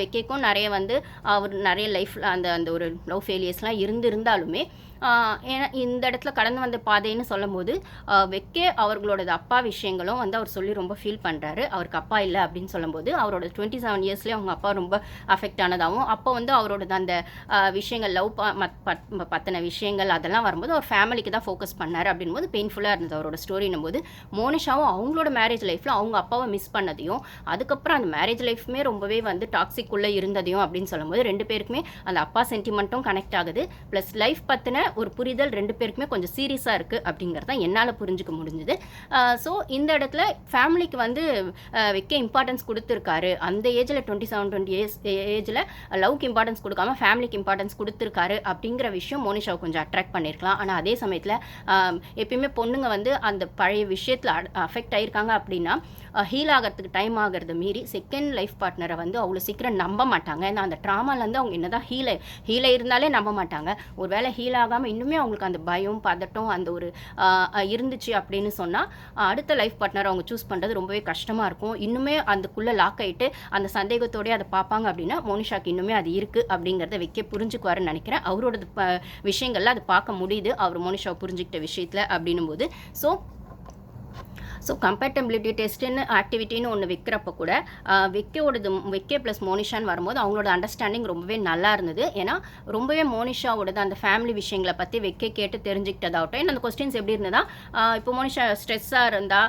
வெக்கிக்கும் நிறைய வந்து அவர் நிறைய லைஃப்பில் அந்த ஒரு லவ் ஃபெயிலியர்ஸ்லாம் இருந்தாலுமே ஏன்னா இந்த இடத்துல கடந்து வந்த பாதைன்னு சொல்லும்போது வெக்கே அவர்களோட அப்பா விஷயங்களும் வந்து அவர் சொல்லி ரொம்ப ஃபீல் பண்ணுறாரு. அவருக்கு அப்பா இல்லை அப்படின்னு சொல்லும்போது அவரோட 27 yearsலேயே அவங்க அப்பா ரொம்ப அஃபெக்ட் ஆனதாகவும், அப்போ வந்து அவரோட அந்த விஷயங்கள் லவ் பற்றின விஷயங்கள் அதெல்லாம் வரும்போது அவர் ஃபேமிலிக்கு தான் ஃபோக்கஸ் பண்ணார் அப்படின்போது பெயின்ஃபுல்லாக இருந்தது அவரோட ஸ்டோரினும் போது. மோனிஷாவும் அவங்களோட மேரேஜ் லைஃப்பில் அவங்க அப்பாவை மிஸ் பண்ணதையும் அதுக்கப்புறம் அந்த மேரேஜ் லைஃப்மே ரொம்பவே வந்து டாக்ஸிக்குள்ளே இருந்ததையும் அப்படின்னு சொல்லும்போது ரெண்டு பேருக்குமே அந்த அப்பா சென்டிமெண்ட்டும் கனெக்ட் ஆகுது. ப்ளஸ் லைஃப் பற்றின ஒரு புரிதல் 2 பேருக்குமே கொஞ்சம் சீரியஸாக இருக்குது அப்படிங்கிறது தான் என்னால் புரிஞ்சுக்க முடிஞ்சுது. ஸோ இந்த இடத்துல ஃபேமிலிக்கு வந்து வெக்கே இம்பார்ட்டன்ஸ் கொடுத்துருக்காரு. அந்த ஏஜில் 27-28 ஏஜில் லவ்க்கு இம்பார்ட்டன்ஸ் கொடுக்காம ஃபேமிலிக்கு இம்பார்ட்டன்ஸ் கொடுத்துருக்காரு அப்படிங்கிற விஷயம் மோனிஷாவை கொஞ்சம் அட்ராக்ட் பண்ணியிருக்கலாம். ஆனால் அதே சமயத்தில் எப்பயுமே பொண்ணுங்க வந்து அந்த பழைய விஷயத்தில் அஃபெக்ட் ஆகியிருக்காங்க அப்படின்னா ஹீல் ஆகிறதுக்கு டைம் ஆகிறத மீறி செகண்ட் லைஃப் பார்ட்னரை வந்து அவ்வளோ சீக்கிரம் நம்ப மாட்டாங்க. ஏன்னா அந்த ட்ராமாலேருந்து அவங்க என்ன தான் ஹீலை இருந்தாலே நம்ப மாட்டாங்க. ஒரு வேளை ஹீல் ஆகாமல் இன்னுமே அவங்களுக்கு அந்த பயம் பதட்டம் அந்த ஒரு இருந்துச்சு அப்படின்னு சொன்னால் அடுத்த லைஃப் பார்ட்னர் அவங்க சூஸ் பண்ணுறது ரொம்பவே கஷ்டமாக இருக்கும். இன்னுமே அதுக்குள்ளே லாக் ஆகிட்டு அந்த சந்தேகத்தோடய அதை பார்ப்பாங்க அப்படின்னா மோனிஷாக்கு இன்னுமே அது இருக்குது அப்படிங்கிறத வைக்க புரிஞ்சுக்குவாருன்னு நினைக்கிறேன். அவரோட விஷயங்கள்ல அது பார்க்க முடியுது அவர் மோனிஷாவை புரிஞ்சுக்கிட்ட விஷயத்தில் அப்படின்னும் போது. ஸோ கம்பேட்டபிலிட்டி டெஸ்ட்டுன்னு ஆக்டிவிட்டின்னு ஒன்று வைக்கிறப்ப கூட வெக்கே ப்ளஸ் மோனிஷான்னு வரும்போது அவங்களோட அண்டர்ஸ்டாண்டிங் ரொம்பவே நல்லா இருந்தது. ஏன்னா ரொம்பவே மோனிஷாவோடது அந்த ஃபேமிலி விஷயங்களை பற்றி வெக்கே கேட்டு தெரிஞ்சுக்கிட்டதாகட்டும். ஏன்னா அந்த கொஸ்டின்ஸ் எப்படி இருந்ததா, இப்போ மோனிஷா ஸ்ட்ரெஸ்ஸாக இருந்தால்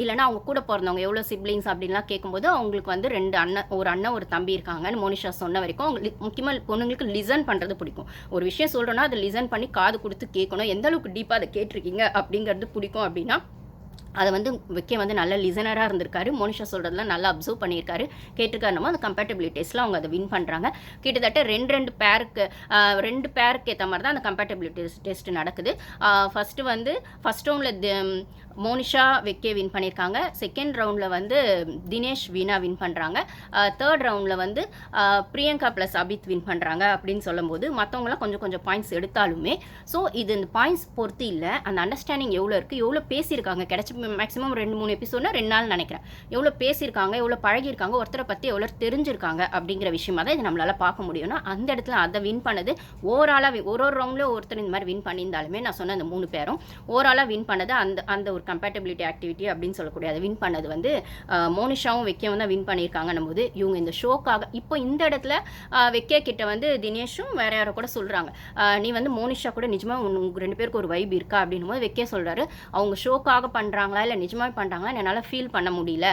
இல்லைனா அவங்க கூட பிறந்தவங்க எவ்வளோ சிப்ளிங்ஸ் அப்படின்லாம் கேட்கும்போது அவங்களுக்கு வந்து 2 அண்ணன் ஒரு தம்பி இருக்காங்கன்னு மோனிஷா சொன்ன வரைக்கும் அவங்க முக்கியமாக பொண்ணுங்களுக்கு லிசன் பண்ணுறது பிடிக்கும். ஒரு விஷயம் சொல்கிறோன்னா அதை லிசன் பண்ணி காது கொடுத்து கேட்கணும். எந்த அளவுக்கு டீப்பாக அதை கேட்டிருக்கீங்க அப்படிங்கிறது பிடிக்கும் அப்படின்னா அதை வந்து வெக்கே வந்து நல்ல லிசனராக இருந்திருக்காரு. மோனிஷா சொல்கிறதுலாம் நல்லா அப்சர்வ் பண்ணியிருக்காரு, கேட்டிருக்காருனமோ அந்த கம்பேட்டபிலிட்டி டெஸ்ட்டில் அவங்க அதை வின் பண்ணுறாங்க. கிட்டத்தட்ட 2 பேருக்கு ஏற்ற மாதிரி தான் அந்த கம்பேட்டபிலிட்டி டெஸ்ட் நடக்குது. ஃபஸ்ட் ரவுண்டில் மோனிஷா வெக்கே வின் பண்ணியிருக்காங்க. செகண்ட் ரவுண்டில் வந்து தினேஷ் வீணா வின் பண்ணுறாங்க. தேர்ட் ரவுண்டில் வந்து பிரியங்கா ப்ளஸ் அபித் வின் பண்ணுறாங்க அப்படின்னு சொல்லும்போது மற்றவங்களாம் கொஞ்சம் பாயிண்ட்ஸ் எடுத்தாலுமே ஸோ இது இந்த பாயிண்ட்ஸ் பொறுத்து இல்லை, அந்த அண்டர்ஸ்டாண்டிங் எவ்வளோ இருக்குது, எவ்வளோ பேசியிருக்காங்க, கிடைச்ச மேக்ஸிமம் 2-3 எபிசோட்னா 2 நாள் நினைக்கிறேன், எவ்வளோ பேசியிருக்காங்க, எவ்வளோ பழகியிருக்காங்க, ஒருத்தரை பற்றி எவ்வளோ தெரிஞ்சிருக்காங்க அப்படிங்கிற விஷயமா தான் இது நம்மளால் பார்க்க முடியும்னா அந்த இடத்துல அதை வின் பண்ணது ஓவராலாக ஒரு ரவுண்டில் ஒருத்தர் இந்த மாதிரி வின் பண்ணியிருந்தாலுமே நான் சொன்ன அந்த 3 பேரும் ஓவராலாக வின் பண்ணது அந்த ஒரு கம்பேட்டபிலிட்டி ஆக்டிவிட்டி அப்படின்னு சொல்லக்கூடிய அதை வின் பண்ணது வந்து மோனிஷாவும் வெக்கேவும் தான் வின் பண்ணியிருக்காங்கன்னும் போது இவங்க இந்த ஷோக்காக இப்போ இந்த இடத்துல வெக்கே கிட்ட வந்து தினேஷும் வேற யாரோ கூட சொல்கிறாங்க, நீ வந்து மோனிஷா கூட நிஜமாக உங்கள் 2 பேருக்கு ஒரு வைப் இருக்கா அப்படின்னும் போது வெக்கே சொல்கிறாரு, அவங்க ஷோக்காக பண்ணுறாங்களா இல்லை நிஜமாக பண்ணுறாங்களா என்னால் ஃபீல் பண்ண முடியல,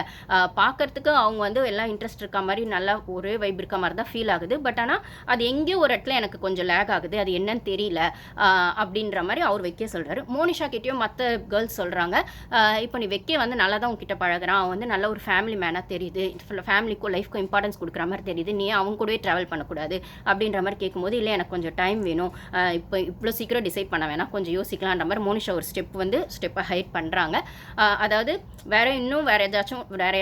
பார்க்கறதுக்கு அவங்க வந்து எல்லாம் இன்ட்ரெஸ்ட் இருக்க மாதிரி நல்லா ஒரே வைப் இருக்க மாதிரி தான் ஃபீல் ஆகுது, பட் ஆனால் அது எங்கேயோ ஒரு இடத்துல எனக்கு கொஞ்சம் லேக் ஆகுது, அது என்னன்னு தெரியல அப்படின்ற மாதிரி அவர் வெக்கே சொல்கிறாரு. மோனிஷா கிட்டேயும் மற்ற கேர்ள்ஸ் சொல்கிறாங்க, இப்போ நீ வெக்கே வந்து நல்லா தான் உங்ககிட்ட பழகிறான், அவன் வந்து நல்ல ஒரு ஃபேமிலி மேனாக தெரியுது, ஃபேமிலிக்கும் லைஃப்க்கும் இம்பார்ட்டன்ஸ் கொடுக்குற மாதிரி தெரியுது, நீ அவங்க கூடவே ட்ராவல் பண்ணக்கூடாது அப்படின்ற மாதிரி கேட்கும்போது இல்லை எனக்கு கொஞ்சம் டைம் வேணும், இப்போ இவ்வளோ சீக்கிரம் டிசைட் பண்ண வேணாம், கொஞ்சம் யோசிக்கலான்ற மாதிரி மோனிஷா ஒரு ஸ்டெப்பை ஹைட் பண்ணுறாங்க. அதாவது வேற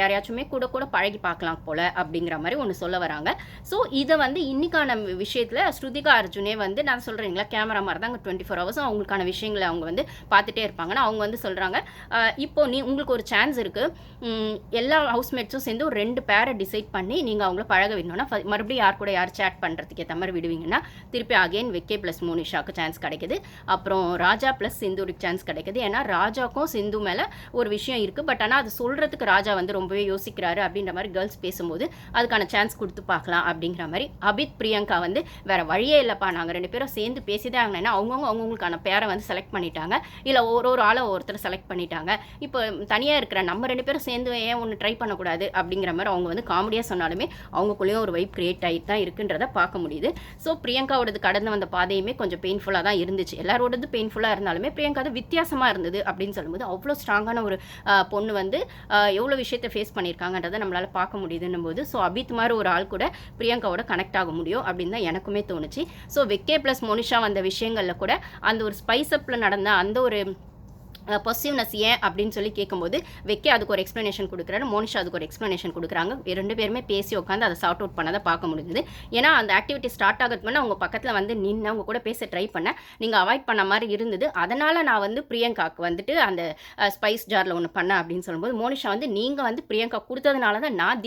யாரையாச்சுமே கூட பழகி பார்க்கலாம் போல் அப்படிங்கிற மாதிரி ஒன்று சொல்ல வராங்க. ஸோ இதை வந்து இன்னைக்கான விஷயத்தில் ஸ்ருதிகா அர்ஜுனே வந்து நான் சொல்கிறீங்களா கேமரா மாதிரி தான் 24 ஹவர்ஸும் அவங்களுக்கான விஷயங்களை அவங்க வந்து பார்த்துட்டே இருப்பாங்கன்னா அவங்க வந்து சொல்கிறாங்க, இப்போ உங்களுக்கு ஒரு சான்ஸ் இருக்குது, எல்லா ஹவுஸ்மேட்ஸும் சேர்ந்து ஒரு 2 பேரை டிசைட் பண்ணி நீங்கள் அவங்கள பழக விடணும்னா மறுபடியும் யார் கூட யார் சேட் பண்ணுறதுக்கு ஏற்ற மாதிரி விடுவீங்கன்னா திருப்பி அகெயின் வெக்கே ப்ளஸ் மோனிஷாவுக்கு சான்ஸ் கிடைக்குது, அப்புறம் ராஜா ப்ளஸ் சிந்துருக்கு சான்ஸ் கிடைக்குது. ஏன்னா ராஜாக்கும் சிந்து மேலே ஒரு விஷயம் இருக்குது, பட் ஆனால் அது சொல்கிறதுக்கு ராஜா வந்து ரொம்பவே யோசிக்கிறாரு அப்படின்ற மாதிரி கேர்ள்ஸ் பேசும்போது அதுக்கான சான்ஸ் கொடுத்து பார்க்கலாம் அப்படிங்கிற மாதிரி. அபித் பிரியங்கா வந்து வேறு வழியே இல்லைப்பா, நாங்கள் 2 பேரும் சேர்ந்து பேசிதான் ஆகணும்னா அவங்கவுங்களுக்கான பேரை வந்து செலக்ட் பண்ணிட்டாங்க, இல்லை ஒரு ஆளை ஒருத்தர் செலக்ட் பண்ணிட்டாங்க, இப்போ தனியாக இருக்கிற நம்ம 2 பேரும் சேர்ந்து ஏன் ஒன்று ட்ரை பண்ணக்கூடாது அப்படிங்கிற மாதிரி அவங்க வந்து காமெடியாக சொன்னாலுமே அவங்களுக்குள்ளேயும் ஒரு வைப் கிரியேட் ஆகிட்டு தான் இருக்குன்றதை பார்க்க முடியுது. ஸோ பிரியங்காவோடது கடந்து வந்த பாதையுமே கொஞ்சம் பெயின்ஃபுல்லாக தான் இருந்துச்சு, எல்லாரோடது பெயின்ஃபுல்லாக இருந்தாலுமே பிரியங்கா அது வித்தியாசமாக இருந்தது அப்படின்னு சொல்லும்போது அவ்வளோ ஸ்ட்ராங்கான ஒரு பொண்ணு வந்து எவ்வளோ விஷயத்தை ஃபேஸ் பண்ணியிருக்காங்கன்றதை நம்மளால் பார்க்க முடியுதுன்னும் போது ஸோ அபித் மாதிரி ஒரு ஆள் கூட பிரியங்காவோட கனெக்ட் ஆக முடியும் அப்படின்னு தான் எனக்குமே தோணுச்சு. ஸோ வெக்கே ப்ளஸ் மோனிஷா வந்த விஷயங்களில் கூட அந்த ஒரு ஸ்பைஸ் அப்பில் நடந்த அந்த ஒரு பொசிவ்னஸ் ஏன் அப்படின்னு சொல்லி கேட்கும்போது வெக்கே அதுக்கு ஒரு எக்ஸ்ப்ளனேஷன் கொடுக்குறாரு, மோனிஷா அதுக்கு ஒரு எக்ஸ்ப்ளனேஷன் கொடுக்குறாங்க. 2 பேருமே பேசி உட்காந்து அதை சார்ட் அவுட் பண்ணதை பார்க்க முடியுது. ஏன்னா அந்த ஆக்டிவிட்டி ஸ்டார்ட் ஆகிறதுக்கு முன்னே அவங்க பக்கத்தில் வந்து நின்று அவங்க கூட பேச ட்ரை பண்ணேன், நீங்கள் அவாய்ட் பண்ண மாதிரி இருந்தது, அதனால் நான் வந்து பிரியங்காவுக்கு வந்துட்டு அந்த ஸ்பைஸ் ஜாரில் ஒன்று பண்ணேன் அப்படின்னு சொல்லும்போது மோனிஷா வந்து நீங்கள் வந்து பிரியங்கா கொடுத்ததுனால தான் நான்